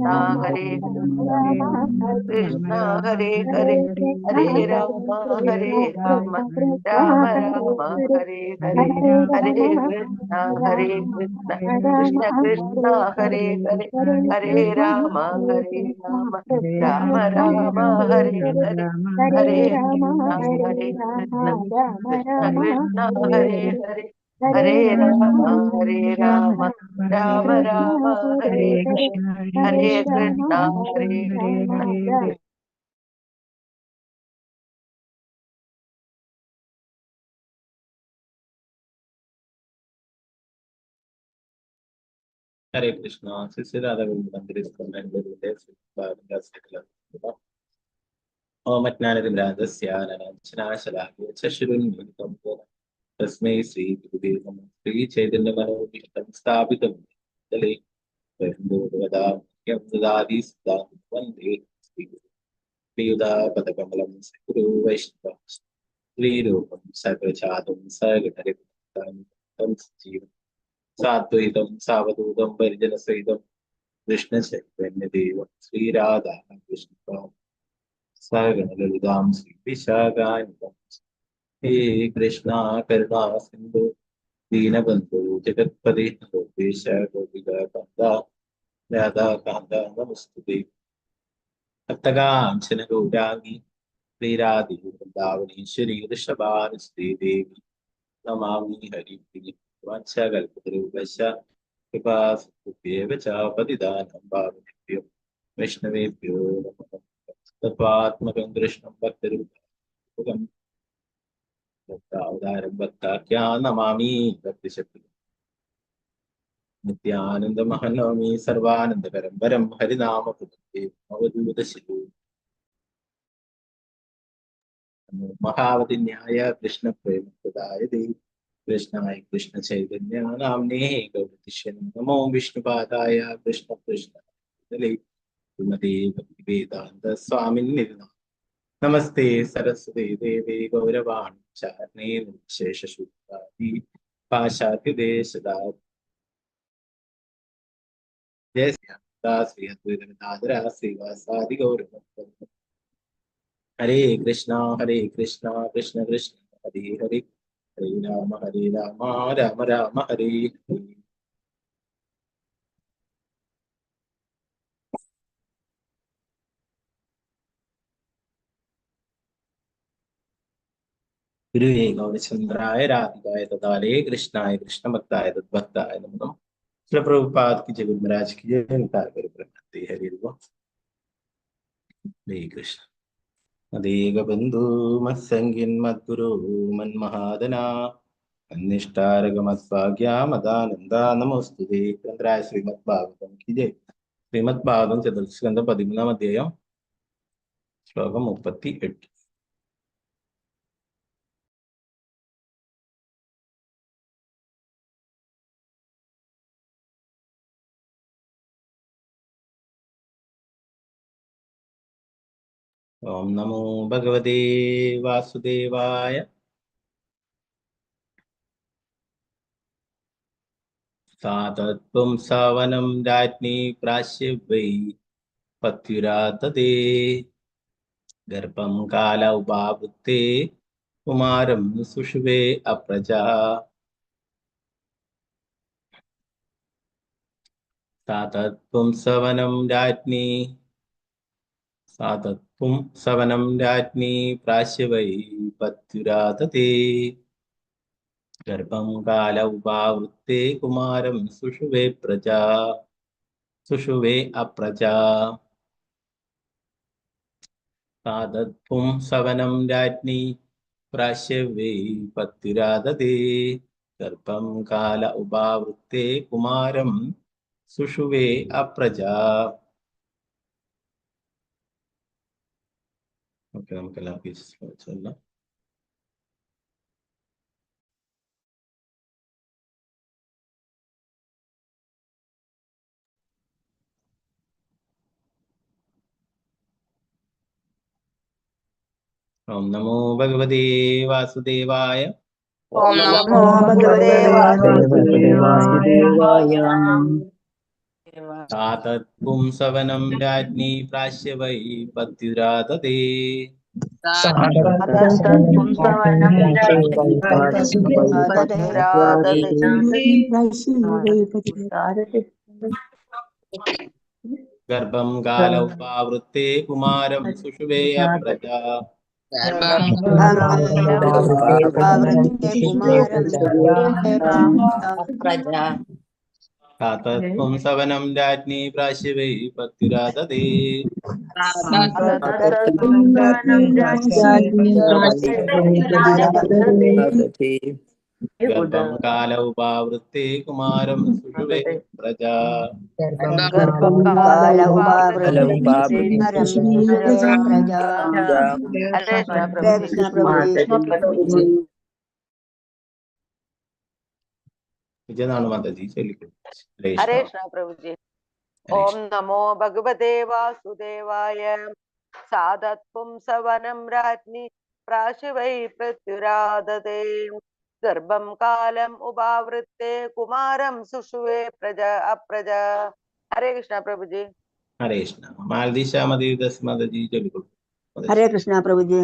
Krishna Hare Krishna Hare Hare Hare Rama Hare Rama Rama Rama Hare Hare Hare Krishna Krishna Krishna Hare Hare Hare Rama Rama Rama Hare Hare Hare Krishna Krishna Krishna Hare Hare Hare Rama Rama Rama Hare Hare Hare Krishna Krishna Hare Krishna. Sisirada Mandir is commanded with this. Om Atnanadimradasya Nanachana Shalakya Chashurun Militam Tasmay Sri Gurudevam Sri Chaitanya Manobishtam Sthapitam Dale Vada Yamdadi Siddham Vande Sri Priyuda Padakamalam Guru Vaishnava Sri Rupam Sagrachadam Sagataritam Jivam Sadhuidam Savadudam Varijana Saidam Krishna Chaitanya Devam Sri Radha Krishna Saganaludam Sri Vishagayam He Krishna Karuna Sindhu Deenabandhu Jagatpati Gopesha Gopika Kanda Radha Kanda Namastuti Attagam Gaurani Viradi Vrindavani Shri Rishabhan Sri Devi Namami Hari Priya Vanchagalpadruvasya Kripa Sutyevacha Patidanam Bhavnebhyo Vaishnavebhyo Namaha Tattvatmakam Krishnam Bhaktirupam Bhakta Bhakta Namami Bhakti Shakti Nityananda Mahanami Sarvananda Param Harinama Putake Avadhuta Shivu Mahavati Nyaya Krishna Prema Pradaya Devi Krishnaya Krishna Chaitanya Namne Gauratishyan Namo Vishnu Padaya Krishna Krishna Dale Srimati Bhakti Vedanta Swamin Nidana Namaste Saraswati Devi Gauravani Charne Shesha Shuddhadi Pashati Deshada Jai Sri Advaita Srivasadi Gauravani Hare Krishna Krishna Krishna Hare Hare Hare Rama Rama Rama Hare Hare Gurave Gaurachandraya Radhikaya Tadale Krishnaya Krishna Bhaktaya Tadbhaktaya Namo Srila Prabhupada ki Jai Maharaj ki Jai Nitai Gaur Pranati Hare Krishna Adega Bandhu Matsangin Madguru Manmahadana Anishtaragamasvagya Madananda Namostude Chandraya Srimad Bhagavatam ki Jai Srimad Bhagavatam Chaturskanda 13ാം അധ്യായം ശ്ലോകം 38 Om Namo Bhagavate Vasudevaya Satatvam Savanam Ratni Prashyavai Patvirātate Garpam Kala Ubhavutte Kumaram Sushve Apraja Satatvam Savanam Ratni Prashyavai Patvirātate Garpam Kala Ubhavutte Kumaram Sushve Apraja Sadatpum Savanam Ratni Prashyavai Patvirātate Garpam Kala Ubhavutte Kumaram Sushuve Apraja. Okay, നമുക്കെല്ലാം ചൊല്ലാം. Om Namo Bhagavate Vasudevaya. Om Namo Bhagavate Vasudevaya. तातत् पुंसवनं राज्ञी प्राश्य वै पत्युरादते पुंसवनं पत्युरादते गर्भं काल उपावृत्ते कुमारं सुषुवे अप्रजा तातत् पुंसवनं राज्ञी प्राश्य वै पत्युरादते गर्भं काल उपावृत्ते कुमारं सुषुवे प्रजा हरे कृष्ण प्रभु जी। विजयनारायण माता जी चलिए हरे कृष्ण प्रभु जी। ओम नमो भगवते वासुदेवाय सादत्पुंसवनं राज्ञी प्राशिवै प्रत्युरादते गर्भं कालम् उपावृत्ते कुमारं सुषुवे प्रजा अप्रजा। हरे कृष्ण प्रभु जी। हरे कृष्ण मालदीशा मधुदस माता जी चलिए हरे कृष्ण प्रभु जी।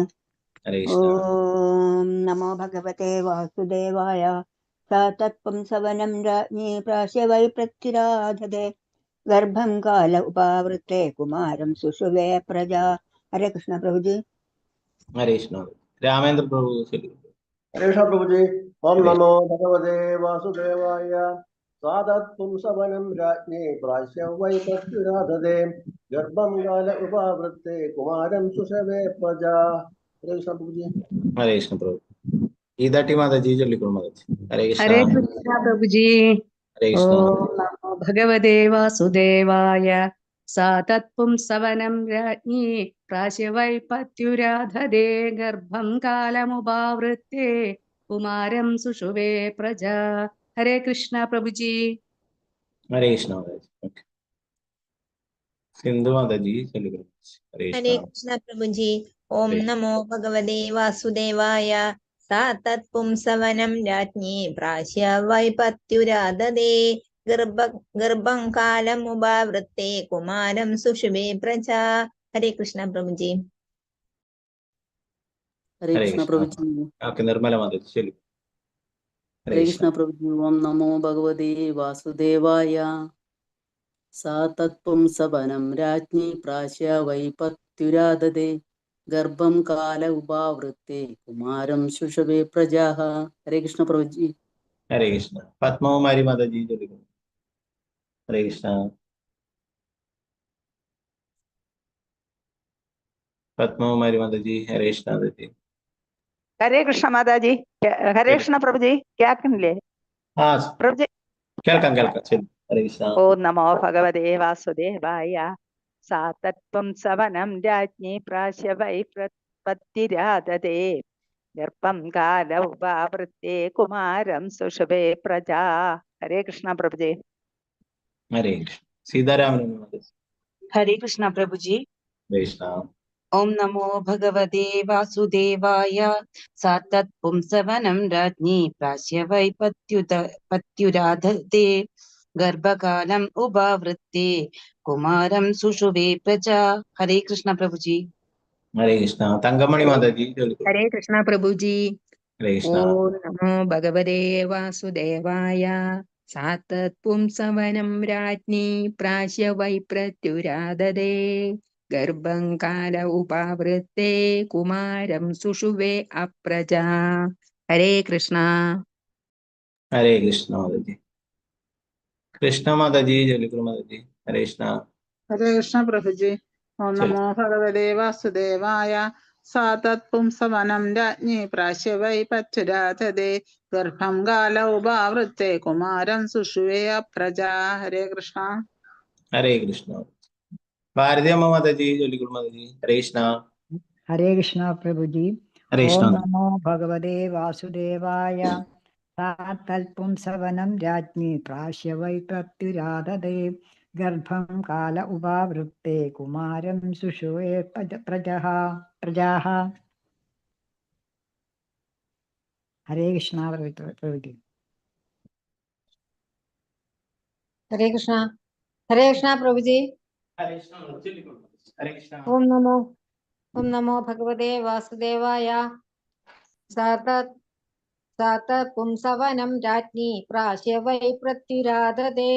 हरे कृष्ण ओम नमो भगवते वासुदेवाय तत्पुंसवनं राज्ञी प्राश्य वै प्रत्युराधते गर्भं काल उपावृत्ते कुमारं सुषुवे प्रजा। हरे कृष्ण प्रभु जी। हरे कृष्ण रामेंद्र प्रभु चलिए हरे कृष्ण प्रभु जी। ओम नमो भगवते वासुदेवाय सादत्पुंसवनं राज्ञे प्राश्य वै पत्युराधते गर्भं काल उपावृत्ते कुमारं सुषवे प्रजा। हरे कृष्ण प्रभु जी। हरे कृष्ण प्रभु गीताटी माता जी चलिए माता जी हरे कृष्ण हरे कृष्ण प्रभु जी। हरे कृष्ण ओम नमो भगवते वासुदेवाय सा तत्पुंसवनं राज्ञी प्राश्य वै पत्युराधते गर्भं कालमुपावृत्ते कुमारं सुषुवे प्रजा। हरे कृष्ण प्रभु जी। हरे कृष्ण माता जी ओके सिंधु माता जी चलिए हरे हरे कृष्ण कृष्ण प्रभु जी। ओम नमो भगवते वासुदेवाय सा तत्पुंसवनं राज्ञी प्राश्य वै पत्युरादते गर्भं कालमुपावृत्ते कुमारं सुषुवे प्रजा। हरे कृष्ण प्रभु जी। हरे हरे कृष्ण कृष्ण प्रभु जी। आपके निर्मला माता जी चलिए हरे हरे कृष्ण कृष्ण प्रभु जी। ओम नमो भगवते वासुदेवाय सा तत्पुंसवनं राज्ञी प्राश्य वै पत्युरादते गर्भं काल उपावृत्ते कुमारं शुशवे प्रजाः। हरे कृष्ण प्रभु जी। हरे कृष्ण पद्मकुमारी माता जी चलिए हरे कृष्ण पद्मकुमारी माता जी हरे कृष्ण माता जी हरे कृष्ण माता जी। हरे कृष्ण प्रभु जी। क्या ले हाँ प्रभु जी। കേൾക്കാം ചൊല്ലു ഹരേ കൃഷ്ണ ओ नमो भगवते वासुदेवाय सा तत्पुंसवनं राज्ञी प्राश्य वै पत्युरादते गर्भं काल उपावृत्ते कुमारं सुषुवे प्रजा। हरे कृष्ण प्रभु जी। हरे कृष्ण सीतारामन हरे कृष्ण प्रभु जी। हरे कृष्ण ओम नमो भगवते वासुदेवाय सा तत्पुंसवनं राज्ञी प्राश्य वै पत्युराधते गर्भकालम् उपावृत्ते कुमारं सुषुवे प्रजा। हरे कृष्ण प्रभु जी। हरे कृष्ण തങ്കമണി മാതാജി ചൊല്ലു हरे कृष्ण प्रभु जी। हरे कृष्ण ओम नमो भगवते वासुदेवाय सा तत्पुंसवनं राज्ञी प्राश्य वै प्रत्युरादते गर्भं काल उपावृत्ते कुमारं सुषुवे अप्रजा। हरे कृष्ण। हरे कृष्ण മാതാജി കൃഷ്ണ മാതാജി ചൊല്ലു മാതാജി हरे कृष्ण हरे कृष्ण प्रभु जी। ओम चलो नमो भगवते वासुदेवाय सा तत्पुंसवनं राज्ञी प्राश्य वै पत्युराधते गर्भं काल उपावृत्ते कुमारं सुषुवे प्रजा। हरे कृष्ण। हरे कृष्ण ഭാരതി അമ്മ മാതാജി ചൊല്ലു മാതാജി हरे कृष्ण हरे कृष्ण प्रभु जी। हरे कृष्ण ओम नमो भगवते वासुदेवाय सा तत्पुंसवनं राज्ञी प्राश्य वै प्रत्युराधते गर्भं काल उपावृत्ते कुमारं सुषुवे प्रजाः। हरे कृष्ण प्रभु जी। हरे कृष्ण। ഹരേ കൃഷ്ണ പ്രഭുജി. ഹരേ കൃഷ്ണ ചൊല്ലിക്കൊള്ളൂ. ഹരേ കൃഷ്ണ. ഓം നമോ ഭഗവതേ വാസുദേവായ. സാതത് പുംസവനം രാജ്ഞി പ്രാശ്യ വൈ പ്രത്യുരാധതേ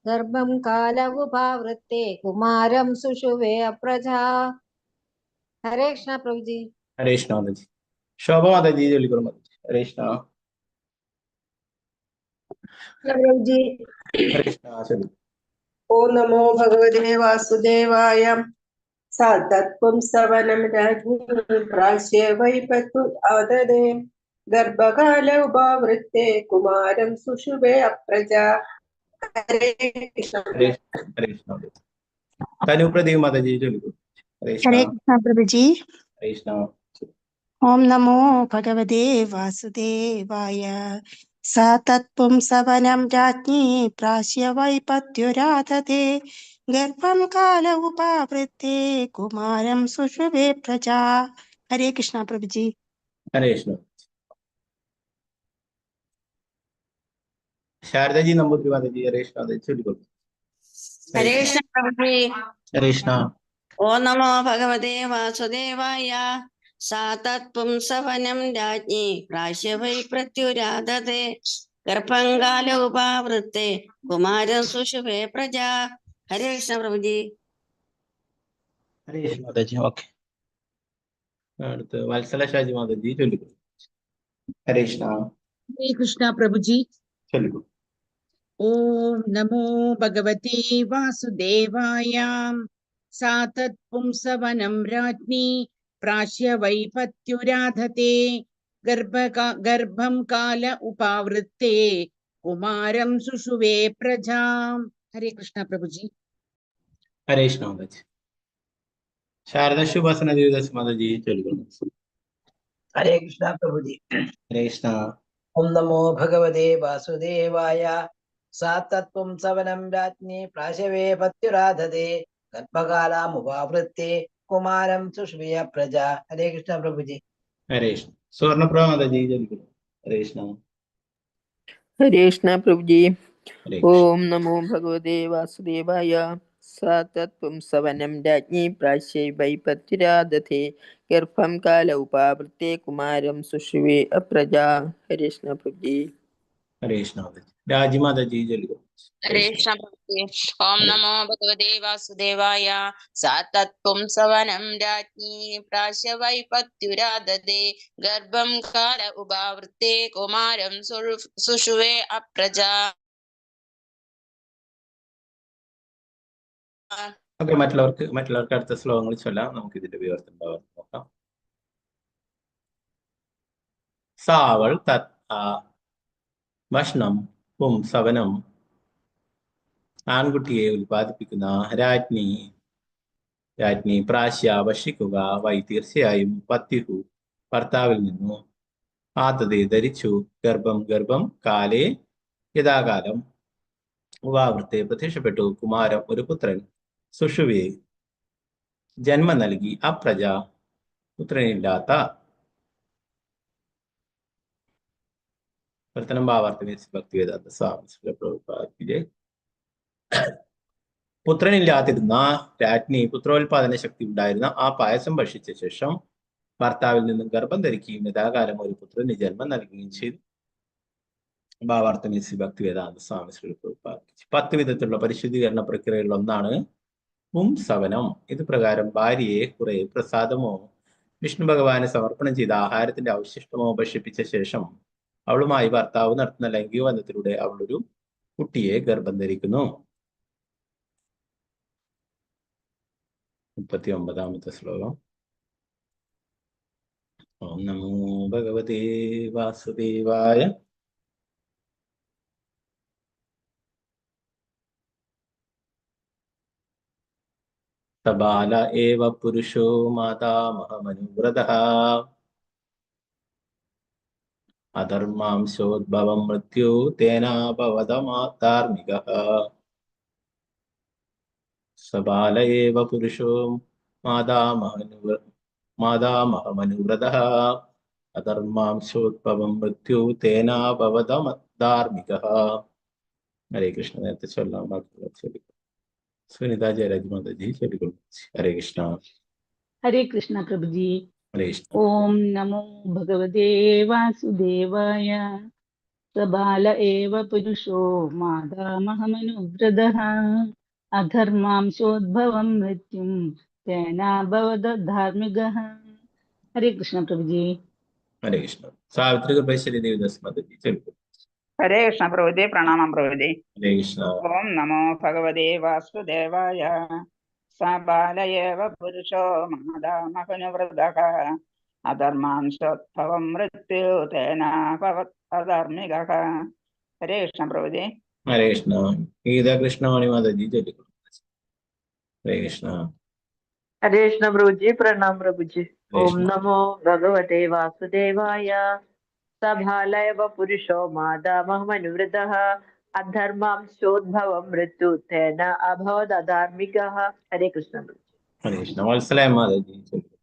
ഗർഭം കാല ഉപാവൃത്തെ കുമാരം സുഷുവേ അപ്രജാ. ഹരേ കൃഷ്ണ പ്രഭുജി. ഹരേ കൃഷ്ണ മാതാജി. ശോഭ മാതാജി ചൊല്ലിക്കൊള്ളൂ മാതാജി. ഹരേ കൃഷ്ണ. പ്രഭുജി. ഹരേ കൃഷ്ണ ചൊല്ലി. ഓം നമോ ഭഗവതേ വാസുദേവായ. സാതത്വം സവനം രാജ്ഞി പ്രാശ്യ വൈ പ്രത്യുരാധതേ ഗർഭകാല ഉപാവൃത്തെ കുമാരം സുഷുവേ അപ്രജാ. ഹരേ കൃഷ്ണ. ഹരേ കൃഷ്ണ മാതാജി. തനു പ്രദീപ് മാതാജി ചൊല്ലിക്കൊള്ളൂ. ഹരേ കൃഷ്ണ. ഹരേ കൃഷ്ണ പ്രഭുജി. ഹരേ കൃഷ്ണ. ഓം നമോ ഭഗവതേ വാസുദേവായ. സാതത്വം സവനം രാജ്ഞി പ്രാശ്യ വൈ പത്യുരാധതേ ഗർഭം കാല ഉപാവൃത്തെ കുമാരം സുഷുവേ പ്രജാ. ഹരേ കൃഷ്ണ പ്രഭുജി. ഹരേ കൃഷ്ണ. ശാരദാജി നമ്പൂതിരി മാതാജി. ഹരേ കൃഷ്ണ മാതാജി ചൊല്ലിക്കൊള്ളൂ. ഹരേ കൃഷ്ണ പ്രഭുജി. ഹരേ കൃഷ്ണ. ഓം നമോ ഭഗവതേ വാസുദേവായ. സാതത്വം സവനം രാജ്ഞി പ്രാശ്യ വൈ പ്രത്യുരാധതേ ഗർഭം കാല ഉപാവൃത്തെ കുമാരം സുഷുവേ പ്രജാ. ഹരേ കൃഷ്ണ പ്രഭുജി. ഹരേ കൃഷ്ണ മാതാജി. ഓക്കെ. അടുത്ത് വത്സല ഷാജി മാതാജി ചൊല്ലിക്കൊള്ളൂ. ഹരേ കൃഷ്ണ. ഹരേ കൃഷ്ണ പ്രഭുജി. ചൊല്ലിക്കൊള്ളൂ. ഓം നമോ ഭഗവതേ വാസുദേവായ. സാതത് പുംസവനം രാജ്ഞി പ്രാശ്യ വൈ പത്യുരാധതേ ഗർഭം കാല ഉപാവൃത്തെ കുമാരം സുഷുവേ പ്രജാം. ഹരേ കൃഷ്ണ പ്രഭുജി. ഹരേ കൃഷ്ണ മാതാജി. ശാരദ ശുഭാസന ദേവദാസ് മാതാജി ചൊല്ലിക്കൊള്ളൂ. ഹരേ കൃഷ്ണ പ്രഭുജി. ഹരേ കൃഷ്ണ. ഓം നമോ ഭഗവതേ വാസുദേവായ. സാതത്വം സവനം രാജ്ഞി പ്രാശവേ പത്യുരാധതേ ഗർഭകാലാമുപാവൃത്തെ കുമാരം സുഷ്മിയ പ്രജ. ഹരേ കൃഷ്ണ പ്രഭുജി. ഹരേ കൃഷ്ണ. സുവർണപ്രഭ മാതാജി ചൊല്ലിക്കൊള്ളൂ. ഹരേ കൃഷ്ണ. ഹരേ കൃഷ്ണ പ്രഭുജി. ഹരേ ഓം നമോ ഭഗവതേ വാസുദേവായ. സാതത്വം സവനം രാജ്ഞി പ്രാശ്യ വൈ പത്യുരാധതേ ഗർഭം കാല ഉപാവൃത്തെ കുമാരം സുഷുവേ അപ്രജാ. ഹരേ കൃഷ്ണ പ്രഭുജി. ഹരേ കൃഷ്ണ മാതാജി. രാജി മാതാജി ചൊല്ലിക്കൊള്ളൂ. ഹരേ കൃഷ്ണ പ്രഭുജി. ഓം നമോ ഭഗവതേ വാസുദേവായ. സാതത്വം സവനം രാജ്ഞി പ്രാശ്യ വൈ പത്യുരാധതേ ഗർഭം കാല ഉപാവൃത്തെ കുമാരം സുഷുവേ അപ്രജാ. ഓക്കെ. മറ്റുള്ളവർക്ക് അടുത്ത ശ്ലോകങ്ങൾ ചൊല്ലാം. നമുക്ക് ഇതിന്റെ വിവർത്തനം നോക്കാം. സാവൾ തത് ഭക്ഷണം പുംസവനം ആൺകുട്ടിയെ ഉൽപ്പാദിപ്പിക്കുന്ന രാജ്ഞി പ്രാശ്യ ഭക്ഷിക്കുക വൈ തീർച്ചയായും പത്യുഹു ഭർത്താവിൽ നിന്നു ആതതെ ധരിച്ചു ഗർഭം കാലേ യഥാകാലം ഉപാവൃത്തെ പ്രത്യക്ഷപ്പെട്ടു കുമാരം ഒരു പുത്രൻ സുഷുവേ ജന്മം നൽകി അപ്രജ പുത്രനില്ലാത്ത. പ്രവർത്തനം ഭാവാർത്ഥം ഭക്തിവേദാന്ത സ്വാമി പ്രഭുപാദിലെ പുത്രനില്ലാതിരുന്ന രാജ്ഞി പുത്രോത്പാദന ശക്തി ഉണ്ടായിരുന്ന ആ പായസം ഭക്ഷിച്ച ശേഷം ഭർത്താവിൽ നിന്നും ഗർഭം ധരിക്കുകയും യഥാകാലം ഒരു പുത്രന് ജന്മം നൽകുകയും ചെയ്തു. ഭാവാർത്ഥം ഭക്തിവേദാന്ത സ്വാമി പ്രഭുപാദിച്ചു. 10 വിധത്തിലുള്ള പരിശുദ്ധീകരണ പ്രക്രിയകളിൽ ഒന്നാണ് പുംസവനം. ഇത് പ്രകാരം ഭാര്യയെ കുറെ പ്രസാദമോ വിഷ്ണു ഭഗവാന് സമർപ്പണം ചെയ്ത ആഹാരത്തിന്റെ അവശിഷ്ടമോ ഭക്ഷിപ്പിച്ച ശേഷം അവളുമായി ഭർത്താവ് നടത്തുന്ന ലൈംഗിക ബന്ധത്തിലൂടെ അവളൊരു കുട്ടിയെ ഗർഭം ധരിക്കുന്നു. 39ാമത്തെ ശ്ലോകം. ഓം നമോ ഭഗവതേ വാസുദേവായ. സബാല ഏവ പുരുഷോ മാതാമഹമനുവ്രതഃ അധർമാംശോദ്ഭവം മൃത്യു തേനാഭവതമാധാർമികഃ. സബാല ഏവ പുരുഷോ മാതാമഹമനുവ്രതഃ അധർമാംശോദ്ഭവം മൃത്യു തേനാഭവതമധാർമികഃ. ഹരേ കൃഷ്ണ. നേരത്തെ ചൊല്ലാം. ബാക്കിയുള്ള ചൊല്ലിക്കും. सुनीता जयराज माता जी चलिए। हरे कृष्णा। हरे कृष्ण प्रभु जी। हरे कृष्ण। ओम नमो भगवते वासुदेवाय। सबाल एव पुरुषो मादामहमनुव्रतः अधर्मांशोद्भवं मृत्युं तेनाभवदधार्मिकः। हरे कृष्ण प्रभु जी। हरे कृष्ण। सावित्री कृपेश्वरी देवदास माता जी चलिए। हरे कृष्ण प्रभु जी। प्रणाम प्रभु जी। हरे कृष्ण। ओम नमो भगवते वासुदेवाय। सबाल एव पुरुषो मादामहनुव्रतः अधर्मांशोद्भवं मृत्यु तेनाभवत् अधार्मिकः। हरे कृष्ण प्रभु जी। हरे कृष्ण। गीता कृष्णवाणी माता जी चलिए। हरे कृष्ण। हरे कृष्ण प्रभु जी। प्रणाम प्रभु जी। हरे ओम कृष्ण। नमो भगवते वासुदेवाय। सभालयव पुरुषो मादामहमनुवृतः अधर्मांशोद्भवं मृत्यु तेन अभवत् अधार्मिकः। हरे कृष्ण प्रभु जी। हरे कृष्ण। वत्सलाय माता जी चलिए।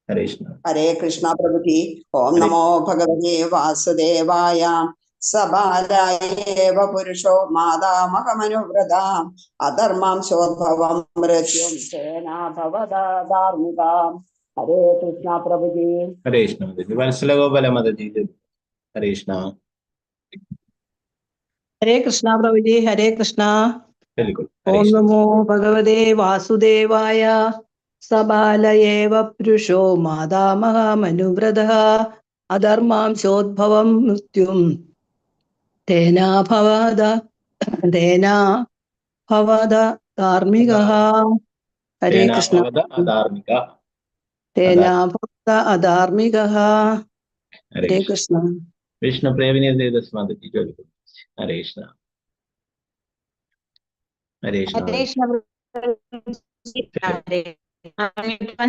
हरे कृष्ण। हरे कृष्णा प्रभु जी। ओम हरे नमो भगवते वासुदेवाय। सबालाय एव पुरुषो मादामहमनुव्रता अधर्मांशोद्भवं मृत्युं तेना भवदा धार्मिका। हरे कृष्णा प्रभु जी। हरे कृष्ण माता जी। वत्सला गोपाल माता जी चलिए। हरे कृष्ण। हरे कृष्णा प्रभु जी। हरे कृष्णा। चलिए। हरे ओम कृष्ण। नमो भगवते वासुदेवाय। सबाल एव पुरुषो मादामहमनुव्रतः अधर्मांशोद्भवं मृत्युं तेना भवद धार्मिकः। हरे तेना कृष्ण। भवद अधार्मिका। तेना भवद अधार्मिकः। हरे हरे कृष्ण। कृष्ण। विष्णु प्रेमिनी देवदास माता जी चलिए। हरे कृष्ण। हरे कृष्ण। ഹരേ കൃഷ്ണ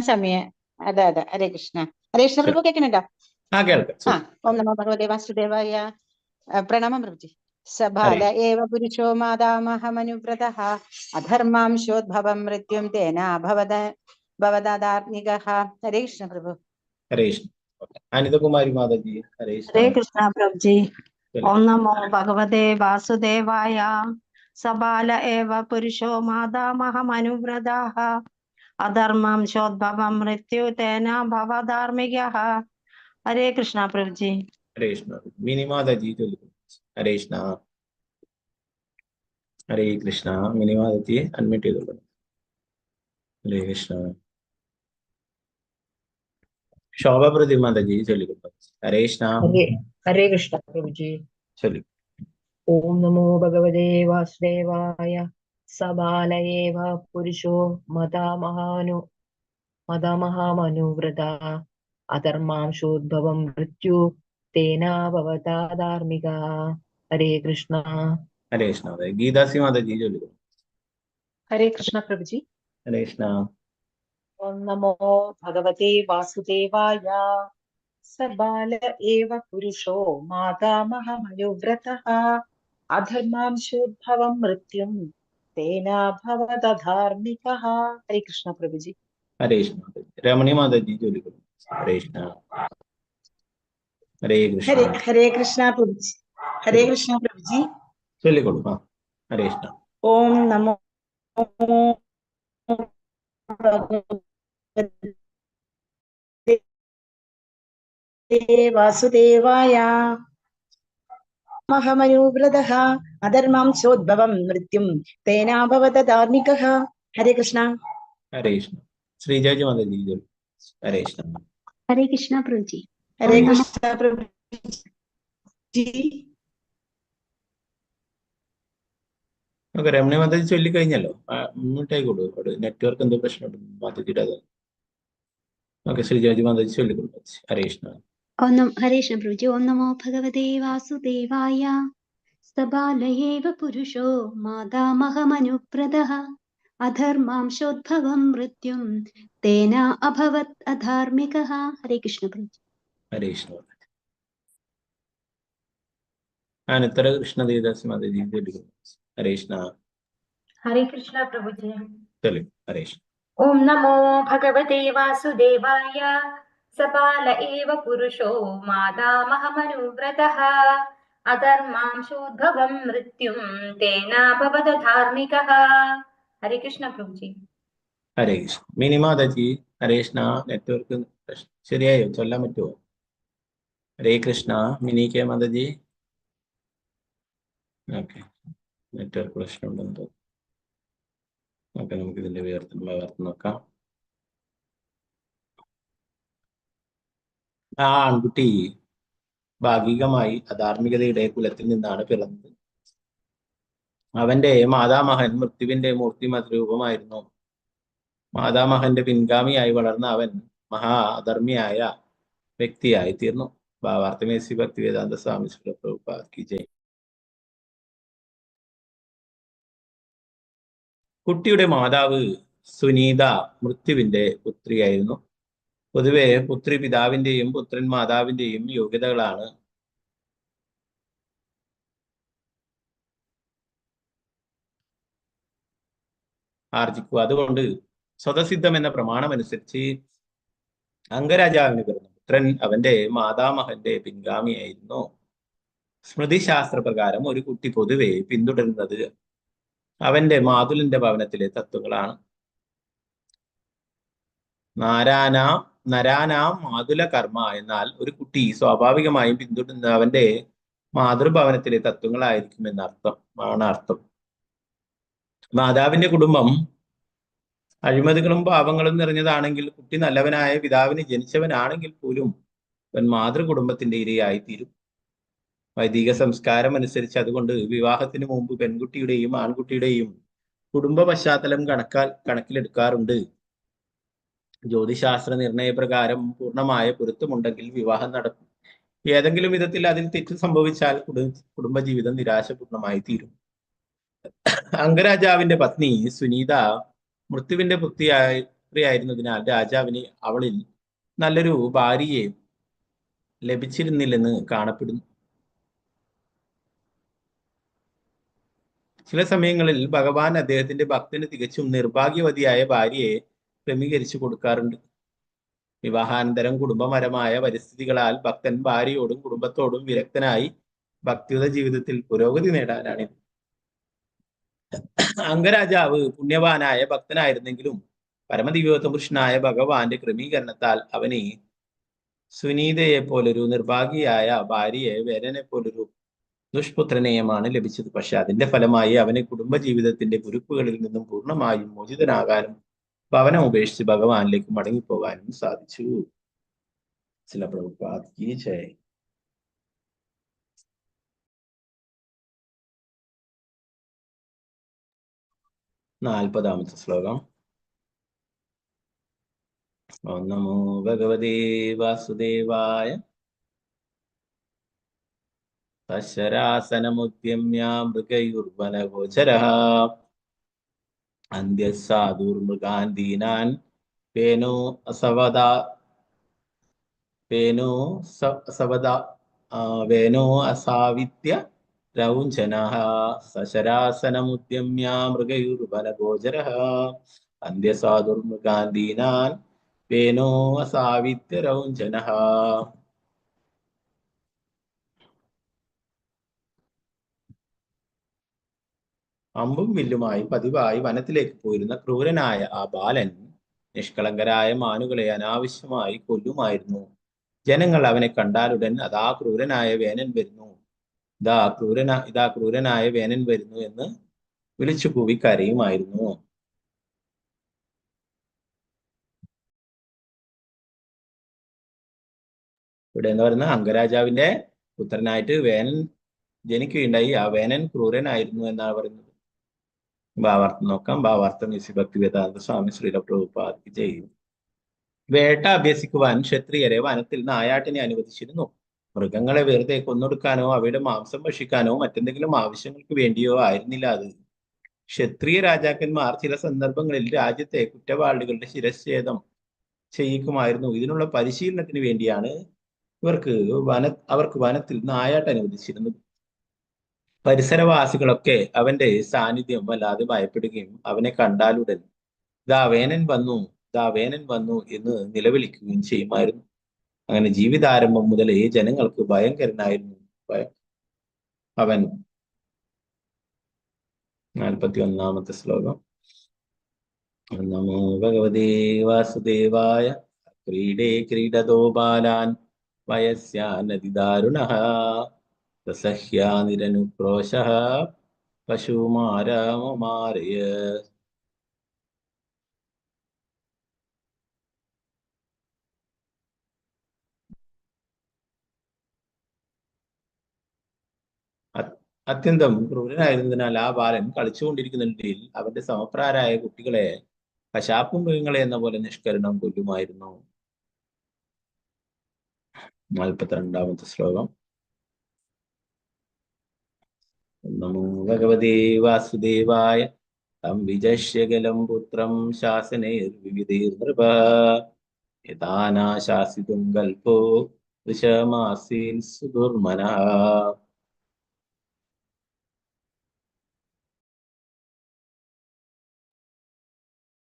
സമയം അതെ അതെ ഹരേ കൃഷ്ണ. ഹരേ കൃഷ്ണ പ്രഭു കേൾക്കുന്നുണ്ടോ? हाँ ആ ഓം നമോ ഭഗവതേ വാസുദേവായ. പ്രണാമം പ്രഭുജി. സബാല हरे ഏവ പുരുഷോ മാതാമഹമനുവ്രതഃ അധർമാംശോദ്ഭവം മൃത്യും തേന ഭവദധാർമികഃ. ഹരേ കൃഷ്ണ പ്രഭു. हरे कृष्ण। अनिता कुमारी माता जी हरे कृष्ण। हरे कृष्णा प्रभु जी। चलिए। ओम नमो भगवते वासुदेवाय। सबाल एव पुरुषो मादामहमनुव्रतः अधर्मांशोद्भवं मृत्यु तेन भवधार्मिकः। हरे कृष्णा प्रभु जी। हरे कृष्ण। मिनी माता जी चलिए। हरे कृष्ण। हरे कृष्ण। मिनी माता जी अनम्यूट ചെയ്തോളൂ. हरे कृष्ण। शोभा प्रदीप माता जी चलिए। हरे कृष्ण। हरे कृष्ण प्रभु जी। चलिए। ओम नमो भगवते वासुदेवाय। सबाल एव पुरुषो मदामहामनुव्रता अधर्मांशोद्भवं मृत्यु तेना भवता धार्मिका। हरे कृष्ण। हरे कृष्ण। गीता सी माता जी चलिए। हरे कृष्ण प्रभु जी। हरे कृष्ण। ओम नमो भगवते वासुदेवाय। सबाल एव पुरुषो मातामहमनुव्रतः अधर्मांशोद्भवं मृत्युं तेना भवदधार्मिकः। हरे कृष्ण प्रभु जी। हरे कृष्ण। रमणी माता जी चलिए। हरे कृष्ण। हरे कृष्ण। ഹരേ കൃഷ്ണ പ്രഭുജി. ഹരേ കൃഷ്ണ പ്രഭുജി. चलिए हाँ हरे कृष्ण। ഓം നമോ ഭഗവതേ വാസുദേവായ. മഹമനുവ്രതഃ അധർമാംശോദ്ഭവം മൃത്യും തേനാഭവത ധാർമികഃ. ഹരേ കൃഷ്ണ. हरे कृष्ण। श्रीजय जी माता जी चलिए। हरे कृष्ण। हरे कृष्णा प्रभु जी। ഹരേ ओम नमो കൃഷ്ണ പ്രഭുജി. ഓക്കെ രമണി മാതാജി ചൊല്ലിക്കഴിഞ്ഞല്ലോ. മ്യൂട്ട് ആയിക്കോളൂ. അവിടെ നെറ്റ്വർക്ക് എന്തോ പ്രശ്നമുണ്ട് മാതാജിയുടെ. അത് ഓക്കെ ശ്രീജാജി മാതാജി ചൊല്ലിക്കൊള്ളു. ഹരേ കൃഷ്ണ. हरे कृष्ण प्रभु जी। ओम नमो भगवते वासुदेवाय। सबाल एव पुरुषो मादामहमनुव्रतः अधर्मांशोद्भवं मृत्युं तेन अभवत् अधार्मिकः। हरे कृष्ण प्रभु जी। हरे कृष्ण. अनंतर कृष्ण देवदास माताजी चलिए. हरे कृष्ण. हरे कृष्ण प्रभु जी। चलिए. हरे कृष्ण. ओम नमो भगवते वासुदेवाय। सबाल एव पुरुषो मादामहमनुव्रतः अधर्मांशोद्भवं मृत्युं तेन भवद धार्मिकः. ഹരേ കൃഷ്ണ പ്രഭുജി. ഹരേ കൃഷ്ണ. മിനി മാതാജി, ഹരേ കൃഷ്ണ. നെറ്റ്വർക്ക് ശരിയായോ? ചൊല്ലാൻ പറ്റുമോ? ഹരേ കൃഷ്ണ. മിനി കെ മാതാജി. ഓക്കെ, നെറ്റ്വർക്ക് പ്രശ്നമുണ്ടെന്ന് തോന്നുന്നു. ഓക്കെ, നമുക്ക് ഇതിന്റെ വിവർത്തനം നോക്കാം. ആ ആൺകുട്ടി ഭാഗികമായി അധാർമികതയുടെ കുലത്തിൽ നിന്നാണ് പിറന്നത്. അവന്റെ മാതാമഹൻ മൃത്യുവിന്റെ മൂർത്തിമത് രൂപമായിരുന്നു. മാതാമഹന്റെ പിൻഗാമിയായി വളർന്ന അവൻ മഹാ അധർമ്മിയായ വ്യക്തിയായി തീർന്നു. ഭാവാർത്ഥമേസി ഭക്തിവേദാന്ത സ്വാമി ശ്രീ പ്രഭുപാദ് കി ജയ്. കുട്ടിയുടെ മാതാവ് സുനീത മൃത്യുവിന്റെ പുത്രിയായിരുന്നു. പൊതുവെ പുത്രി പിതാവിന്റെയും പുത്രൻ മാതാവിന്റെയും യോഗ്യതകളാണ് ആർജിക്കുക. അതുകൊണ്ട് സ്വതസിദ്ധം എന്ന പ്രമാണം അനുസരിച്ച് അംഗരാജാവിന് പിറന്ന പുത്രൻ അവന്റെ മാതാമഹന്റെ പിൻഗാമിയായിരുന്നു. സ്മൃതിശാസ്ത്ര പ്രകാരം ഒരു കുട്ടി പൊതുവെ പിന്തുടരുന്നത് അവന്റെ മാതുലന്റെ ഭവനത്തിലെ തത്വങ്ങളാണ്. നരാനാം മാതുല കർമ്മ എന്നാൽ ഒരു കുട്ടി സ്വാഭാവികമായും പിന്തുടരുന്നത് അവന്റെ മാതൃഭവനത്തിലെ തത്വങ്ങളായിരിക്കും ആണ് അർത്ഥം. മാതാവിന്റെ കുടുംബം അഴിമതികളും പാപങ്ങളും നിറഞ്ഞതാണെങ്കിൽ കുട്ടി നല്ലവനായ പിതാവിന് ജനിച്ചവനാണെങ്കിൽ പോലും അവൻ മാതൃകുടുംബത്തിന്റെ ഇരയായി തീരും. വൈദിക സംസ്കാരം അനുസരിച്ച് അതുകൊണ്ട് വിവാഹത്തിന് മുമ്പ് പെൺകുട്ടിയുടെയും ആൺകുട്ടിയുടെയും കുടുംബ പശ്ചാത്തലം കണക്കിലെടുക്കാറുണ്ട്. ജ്യോതിശാസ്ത്ര നിർണയപ്രകാരം പൂർണ്ണമായ പൊരുത്തമുണ്ടെങ്കിൽ വിവാഹം നടക്കും. ഏതെങ്കിലും വിധത്തിൽ അതിൽ തെറ്റ് സംഭവിച്ചാൽ കുടുംബജീവിതം നിരാശപൂർണമായി തീരും. അംഗരാജാവിന്റെ പത്നി സുനീത മൃത്യുവിന്റെ പുത്രിയായിരുന്നതിനാൽ രാജാവിന് അവളിൽ നല്ലൊരു ഭാര്യയെ ലഭിച്ചിരുന്നില്ലെന്ന് കാണപ്പെടുന്നു. ചില സമയങ്ങളിൽ ഭഗവാൻ അദ്ദേഹത്തിന്റെ ഭക്തന് തികച്ചും നിർഭാഗ്യവതിയായ ഭാര്യയെ ക്രമീകരിച്ചു കൊടുക്കാറുണ്ട്. വിവാഹാനന്തരം കുടുംബപരമായ പരിസ്ഥിതികളാൽ ഭക്തൻ ഭാര്യയോടും കുടുംബത്തോടും വിരക്തനായി ഭക്തിയുത ജീവിതത്തിൽ പുരോഗതി നേടാനാണിത്. അംഗരാജാവ് പുണ്യവാനായ ഭക്തനായിരുന്നെങ്കിലും പരമദിവ്യോത്തമ പുരുഷനായ ഭഗവാന്റെ ക്രമീകരണത്താൽ അവന് സുനീതയെ പോലൊരു നിർഭാഗ്യയായ ഭാര്യയെ വേരനെ പോലൊരു ദുഷ്പുത്രനെയുമാണ് ലഭിച്ചത്. പക്ഷെ അതിന്റെ ഫലമായി അവന് കുടുംബജീവിതത്തിന്റെ കുരുക്കുകളിൽ നിന്നും പൂർണ്ണമായും മോചിതനാകാനും ഭവനം ഉപേക്ഷിച്ച് ഭഗവാനിലേക്ക് മടങ്ങിപ്പോകാനും സാധിച്ചു. ചില പ്രഭുപാദ് കി ജയ്. 40ാമത്തെ ശ്ലോകം. ഓം നമോ ഭഗവതേ വാസുദേവായ. തശരാസനമുദ്യമ്യ മൃഗയുർവനഗോചരഃ അന്ധ്യസാധുർമൃഗാന്തീനാൻ വേനോ അസാവിത്യ രൗഞ്ചനഃ സശരാസനമുദ്യമ്യ മൃഗയുർവനഗോചരഃ അന്ധ്യസാധുർമൃഗാന്തീനാൻ വേനോ അസാവിത്യ രൗഞ്ചനഃ. അമ്പും വില്ലുമായി പതിവായി വനത്തിലേക്ക് പോയിരുന്ന ക്രൂരനായ ആ ബാലൻ നിഷ്കളങ്കരായ മാനുകളെ അനാവശ്യമായി കൊല്ലുമായിരുന്നു. ജനങ്ങൾ അവനെ കണ്ടാലുടൻ അതാ ക്രൂരനായ വേനൻ വരുന്നു, ഇതാ ക്രൂരനായ വേനൻ വരുന്നു എന്ന് വിളിച്ചു കൂവി കരയുമായിരുന്നു. ഇവിടെ എന്ന് പറയുന്നത് അംഗരാജാവിന്റെ പുത്രനായിട്ട് വേനൻ ജനിക്കുകയുണ്ടായി. ആ വേനൻ ക്രൂരനായിരുന്നു എന്നാണ് പറയുന്നത്. ഭാവാർത്ഥം നോക്കാം. ഭാവാർത്ഥം ഭക്തിവേദാന്ത സ്വാമി ശ്രീല പ്രഭുപാദ് കി ജയ്. വേട്ട അഭ്യസിക്കുവാൻ ക്ഷത്രിയരെ വനത്തിൽ നായാട്ടിനെ അനുവദിച്ചിരുന്നു. മൃഗങ്ങളെ വെറുതെ കൊന്നൊടുക്കാനോ അവയുടെ മാംസം ഭക്ഷിക്കാനോ മറ്റെന്തെങ്കിലും ആവശ്യങ്ങൾക്ക് വേണ്ടിയോ ആയിരുന്നില്ല അത്. ക്ഷത്രിയ രാജാക്കന്മാർ ചില സന്ദർഭങ്ങളിൽ രാജ്യത്തെ കുറ്റവാളികളുടെ ശിരച്ഛേദം ചെയ്യിക്കുമായിരുന്നു. ഇതിനുള്ള പരിശീലനത്തിന് വേണ്ടിയാണ് അവർക്ക് വനത്തിൽ നായാട്ട് അനുവദിച്ചിരുന്നത്. പരിസരവാസികളൊക്കെ അവന്റെ സാന്നിധ്യം വല്ലാതെ ഭയപ്പെടുകയും അവനെ കണ്ടാലുടൻ ദാ വേനൻ വന്നു എന്ന് നിലവിളിക്കുകയും ചെയ്യുമായിരുന്നു. അങ്ങനെ ജീവിതാരംഭം മുതലേ ജനങ്ങൾക്ക് ഭയങ്കരനായിരുന്നു അവൻ. 41ാമത്തെ ശ്ലോകം. നമോ ഭഗവതേ വാസുദേവായ. ക്രീഡേ ക്രീഡതോ ബാലാൻ വയസ്യാനതിദാരുണഃ പ്രസഹ്യാനിരനുക്രോശഃ പശുമാരമമാരയ. അത്യന്തം ക്രൂരനായിരുന്നതിനാൽ ആ ബാലൻ കളിച്ചുകൊണ്ടിരിക്കുന്നതിനിടയിൽ അവന്റെ സമപ്രായരായ കുട്ടികളെ കശാപ്പും മൃഗങ്ങളെ എന്ന പോലെ നിഷ്കരണം കൊല്ലുമായിരുന്നു. 42ാമത്തെ ശ്ലോകം. നമോ ഭഗവതേ വാസുദേവായ. തം വിജശ്യകലം പുത്രം ശാസനൈർവിവിധൈർനൃപ യഥാനാശാസിതും കൽപോ വൃഷമാസീൻ സുദുർമനഃ.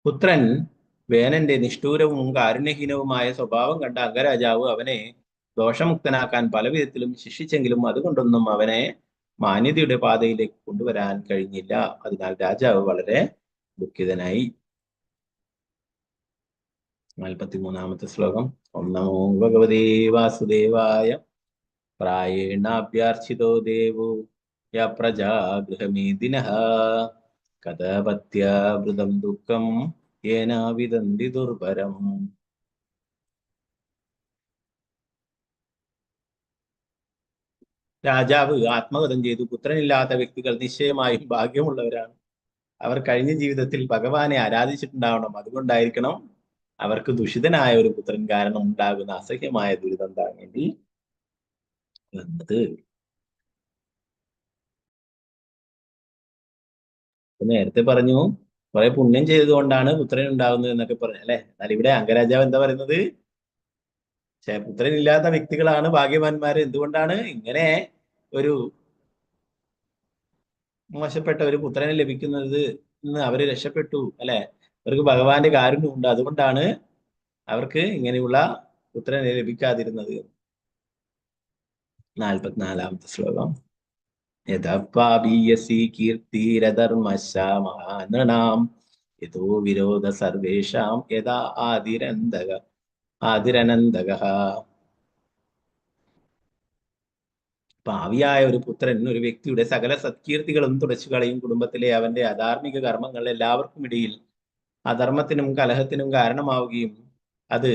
പുത്രൻ വേനന്റെ നിഷ്ഠൂരവും കാരുണ്യഹീനവുമായ സ്വഭാവം കണ്ട അംഗരാജാവ് അവനെ ദോഷമുക്തനാക്കാൻ പല വിധത്തിലും ശിക്ഷിച്ചെങ്കിലും അതുകൊണ്ടൊന്നും അവനെ മാന്യതയുടെ പാതയിലേക്ക് കൊണ്ടുവരാൻ കഴിഞ്ഞില്ല. അതിനാൽ രാജാവ് വളരെ ദുഃഖിതനായി. 43ാമത്തെ ശ്ലോകം. ഓം നമോ ഭഗവതേ വാസുദേവായ. പ്രായേണാഭ്യർച്ചിതോ ദേവോ യ പ്രജാ ഗൃഹമേദിനഃ കഥപത്യാവൃതം ദുഃഖം യേന വിദന്തി ദുർഭരം. രാജാവ് ആത്മഹത്യം ചെയ്തു. പുത്രനില്ലാത്ത വ്യക്തികൾ നിശ്ചയമായും ഭാഗ്യമുള്ളവരാണ്. അവർ കഴിഞ്ഞ ജീവിതത്തിൽ ഭഗവാനെ ആരാധിച്ചിട്ടുണ്ടാവണം. അതുകൊണ്ടായിരിക്കണം അവർക്ക് ദുഷിതനായ ഒരു പുത്രൻ കാരണം ഉണ്ടാകുന്ന അസഹ്യമായ ദുരിതം താങ്ങേണ്ടി വന്നത്. നേരത്തെ പറഞ്ഞു കുറെ പുണ്യം ചെയ്തതുകൊണ്ടാണ് പുത്രൻ ഉണ്ടാകുന്നത് എന്നൊക്കെ പറഞ്ഞു അല്ലെ. എന്നാൽ ഇവിടെ അംഗരാജാവ് എന്താ പറയുന്നത്? പുത്രനില്ലാത്ത വ്യക്തികളാണ് ഭാഗ്യവാന്മാര്. എന്തുകൊണ്ടാണ് ഇങ്ങനെ ഒരു മോശപ്പെട്ട ഒരു പുത്രനെ ലഭിക്കുന്നത് എന്ന് അവര് രക്ഷപ്പെട്ടു അല്ലെ. അവർക്ക് ഭഗവാന്റെ കാരുണ്യമുണ്ട്. അതുകൊണ്ടാണ് അവർക്ക് ഇങ്ങനെയുള്ള പുത്രനെ ലഭിക്കാതിരുന്നത്. 44ാമത്തെ ശ്ലോകം. യഥപാപീയസി കീർത്തിരധർമ്മശാമഹാനൃണാം യഥോ വിരോധ സർവേഷാം യഥാ ആദിരനന്ദകഃ. പാവിയായ ഒരു പുത്രൻ ഒരു വ്യക്തിയുടെ സകല സത്കീർത്തികളും തുടച്ചു കളയും. കുടുംബത്തിലെ അവന്റെ അധാർമിക കർമ്മങ്ങൾ എല്ലാവർക്കും ഇടയിൽ അധർമ്മത്തിനും കലഹത്തിനും കാരണമാവുകയും അത്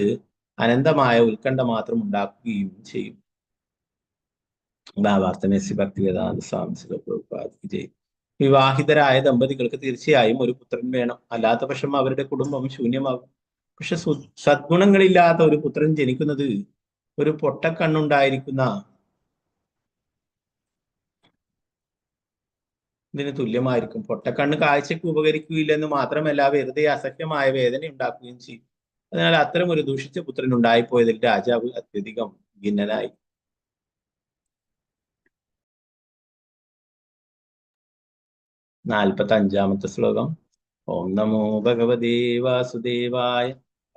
അനന്തമായ ഉത്കണ്ഠ മാത്രം ഉണ്ടാക്കുകയും ചെയ്യും. ഭാവാർത്ഥമേസി ഭക്തിവേദാന്ത സ്വാമി പ്രഭുപാദ്. വിവാഹിതരായ ദമ്പതികൾക്ക് തീർച്ചയായും ഒരു പുത്രൻ വേണം. അല്ലാത്ത പക്ഷം അവരുടെ കുടുംബം ശൂന്യമാകും. പക്ഷെ സദ്ഗുണങ്ങളില്ലാത്ത ഒരു പുത്രൻ ജനിക്കുന്നത് ഒരു പൊട്ടക്കണ്ണുണ്ടായിരിക്കുന്ന ഇതിന് തുല്യമായിരിക്കും. പൊട്ടക്കണ്ണ് കാഴ്ചക്ക് ഉപകരിക്കുകയില്ലെന്ന് മാത്രമല്ല വെറുതെ അസഹ്യമായ വേദന ഉണ്ടാക്കുകയും ചെയ്യും. അതിനാൽ അത്തരം ഒരു ദൂഷിച്ച പുത്രൻ ഉണ്ടായിപ്പോയതിൽ രാജാവ് അത്യധികം ഭിന്നനായി. 45ാമത്തെ ശ്ലോകം. ഓം നമോ ഭഗവതേ വാസുദേവായ.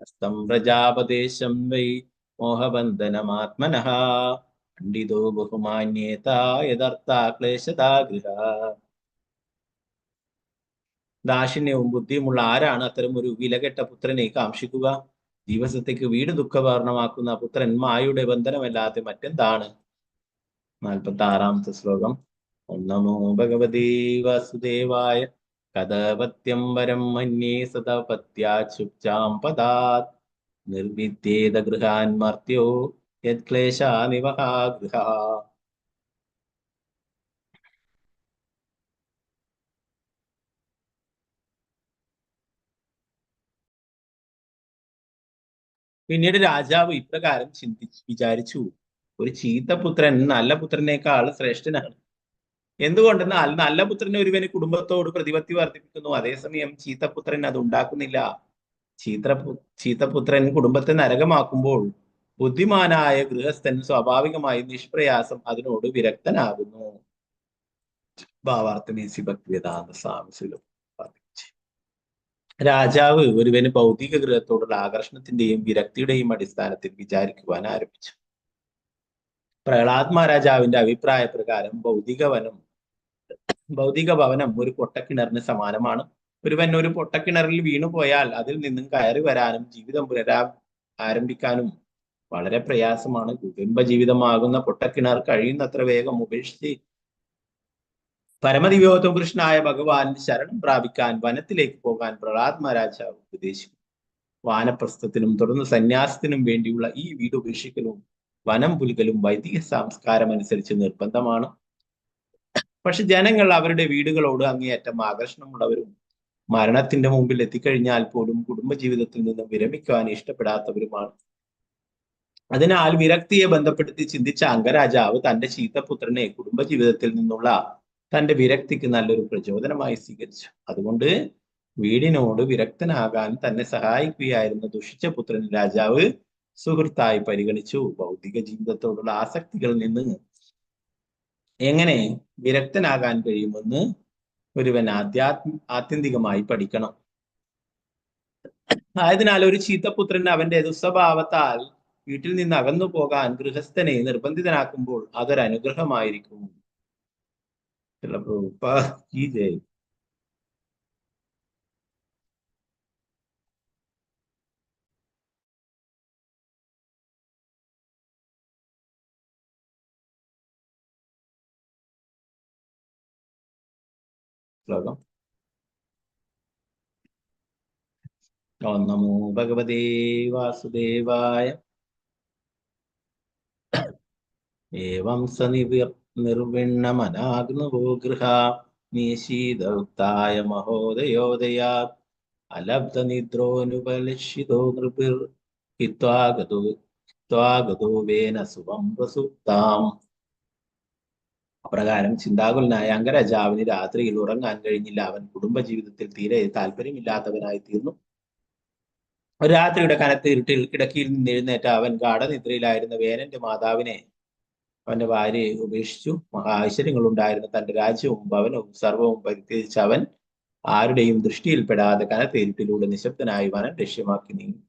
ഹസ്തം പ്രജാപദേശം വൈ മോഹബന്ധനമാത്മനഃ പണ്ഡിതോ ബഹുമാന്യേത യദർത്ഥ ക്ലേശതാഗൃഹ. ദാക്ഷിണ്യവും ബുദ്ധിയുമുള്ള ആരാണ് അത്തരം ഒരു വിലകെട്ട പുത്രനെ കാക്ഷിക്കുക? ദിവസത്തേക്ക് വീട് ദുഃഖപൂർണമാക്കുന്ന പുത്രൻ മായയുടെ ബന്ധനമല്ലാതെ മറ്റെന്താണ്? 46ാമത്തെ ശ്ലോകം. ഓം നമോ ഭഗവതേ വാസുദേവായ. കഥപത്യം വരം മന്യേ സദപത്യാചുപ്ചാം പദാത് നിർവിദ്യേത ഗൃഹാൻ മർത്യോ യത്ക്ലേശാനിവഹാ. പിന്നീട് രാജാവ് ഇപ്രകാരം വിചാരിച്ചു, ഒരു ചീത്തപുത്രൻ നല്ല പുത്രനേക്കാൾ ശ്രേഷ്ഠനാണ്. എന്തുകൊണ്ടെന്നാൽ നല്ല പുത്രൻ ഒരുവന് കുടുംബത്തോട് പ്രതിപത്തി വർദ്ധിപ്പിക്കുന്നു. അതേസമയം ചീത്തപുത്രൻ അത് ഉണ്ടാക്കുന്നില്ല. ചീത്തപുത്രൻ കുടുംബത്തെ നരകമാക്കുമ്പോൾ ബുദ്ധിമാനായ ഗൃഹസ്ഥൻ സ്വാഭാവികമായും നിഷ്പ്രയാസം അതിനോട് വിരക്തനാകുന്നു. ഭാവാർത്ഥമേസി ഭക്തിവേദാന്ത സ്വാമി. രാജാവ് ഒരുവന് ഭൗതിക ഗൃഹത്തോടുള്ള ആകർഷണത്തിന്റെയും വിരക്തിയുടെയും അടിസ്ഥാനത്തിൽ വിചാരിക്കുവാൻ ആരംഭിച്ചു. പ്രഹ്ലാദ് മഹാരാജാവിന്റെ അഭിപ്രായ പ്രകാരം ഭൗതിക ഭവനം ഒരു പൊട്ടക്കിണറിന് സമാനമാണ്. ഒരുവൻ ഒരു പൊട്ടക്കിണറിൽ വീണുപോയാൽ അതിൽ നിന്നും കയറി വരാനും ജീവിതം ആരംഭിക്കാനും വളരെ പ്രയാസമാണ്. കുടുംബ ജീവിതമാകുന്ന പൊട്ടക്കിണർ കഴിയുന്നത്ര വേഗം ഉപേക്ഷിച്ച് പരമദിവ്യോത്തമ കൃഷ്ണനായ ഭഗവാൻ ശരണം പ്രാപിക്കാൻ വനത്തിലേക്ക് പോകാൻ പ്രഹ്ലാദ് മഹാരാജാവ് ഉപദേശിച്ചു. വാനപ്രസ്ഥത്തിനും തുടർന്ന് സന്യാസത്തിനും വേണ്ടിയുള്ള ഈ വീട് ഉപേക്ഷിക്കലും വനം പുലിക്കലും വൈദിക സംസ്കാരം അനുസരിച്ച് നിർബന്ധമാണ്. പക്ഷെ ജനങ്ങൾ അവരുടെ വീടുകളോട് അങ്ങേയറ്റം ആകർഷണമുള്ളവരും മരണത്തിന്റെ മുമ്പിൽ എത്തിക്കഴിഞ്ഞാൽ പോലും കുടുംബജീവിതത്തിൽ നിന്നും വിരമിക്കുവാൻ ഇഷ്ടപ്പെടാത്തവരുമാണ്. അതിനാൽ വിരക്തിയെ ബന്ധപ്പെടുത്തി ചിന്തിച്ച അംഗരാജാവ് തന്റെ ശീതപുത്രനെ കുടുംബജീവിതത്തിൽ നിന്നുള്ള തന്റെ വിരക്തിക്ക് നല്ലൊരു പ്രചോദനമായി സ്വീകരിച്ചു. അതുകൊണ്ട് വീടിനോട് വിരക്തനാകാൻ തന്നെ സഹായിക്കുകയായിരുന്ന ദുഷിച്ച പുത്രൻ രാജാവ് സുഹൃത്തായി പരിഗണിച്ചു. ഭൗതിക ജീവിതത്തോടുള്ള ആസക്തികളിൽ നിന്ന് എങ്ങനെ വിരക്തനാകാൻ കഴിയുമെന്ന് ഒരുവൻ ആത്യന്തികമായി പഠിക്കണം. ആയതിനാൽ ഒരു ചീത്തപുത്രൻ അവന്റെ ദുസ്വഭാവത്താൽ വീട്ടിൽ നിന്ന് അകന്നു പോകാൻ ഗൃഹസ്ഥനെ നിർബന്ധിതനാക്കുമ്പോൾ അതൊരു അനുഗ്രഹമായിരിക്കും. ശ്ലോകം. ഓം നമോ ഭഗവതേ വാസുദേവായ. ഏവം സ നിർവിണ്ണമനാഗ്നവോ ഗൃഹ നിശീതൗക്തായ മഹോദയോദയാത് അലബ്ധ നിദ്രോനുപലക്ഷിതോ നൃപിർ ഹിത്വാഗതോ വേന സുവം പ്രസുപ്താം. അപ്രകാരം ചിന്താകുലനായ അംഗരാജാവിന് രാത്രിയിൽ ഉറങ്ങാൻ കഴിഞ്ഞില്ല. അവൻ കുടുംബജീവിതത്തിൽ തീരെ താല്പര്യമില്ലാത്തവനായി തീർന്നു. ഒരു രാത്രിയുടെ കനത്ത ഇരുട്ടിൽ കിടക്കിയിൽ നിന്ന് എഴുന്നേറ്റ അവൻ ഗാഠനിദ്രയിലായിരുന്ന വേനന്റെ മാതാവിനെ അവന്റെ ഭാര്യയെ ഉപേക്ഷിച്ചു. മഹാ ഐശ്വര്യങ്ങൾ ഉണ്ടായിരുന്ന തന്റെ രാജ്യവും ഭവനവും സർവവും പരിത്യജിച്ച് അവൻ ആരുടെയും ദൃഷ്ടിയിൽപ്പെടാതെ കനത്ത ഇരുട്ടിലൂടെ നിശബ്ദനായി വനം ലക്ഷ്യമാക്കി നീങ്ങി.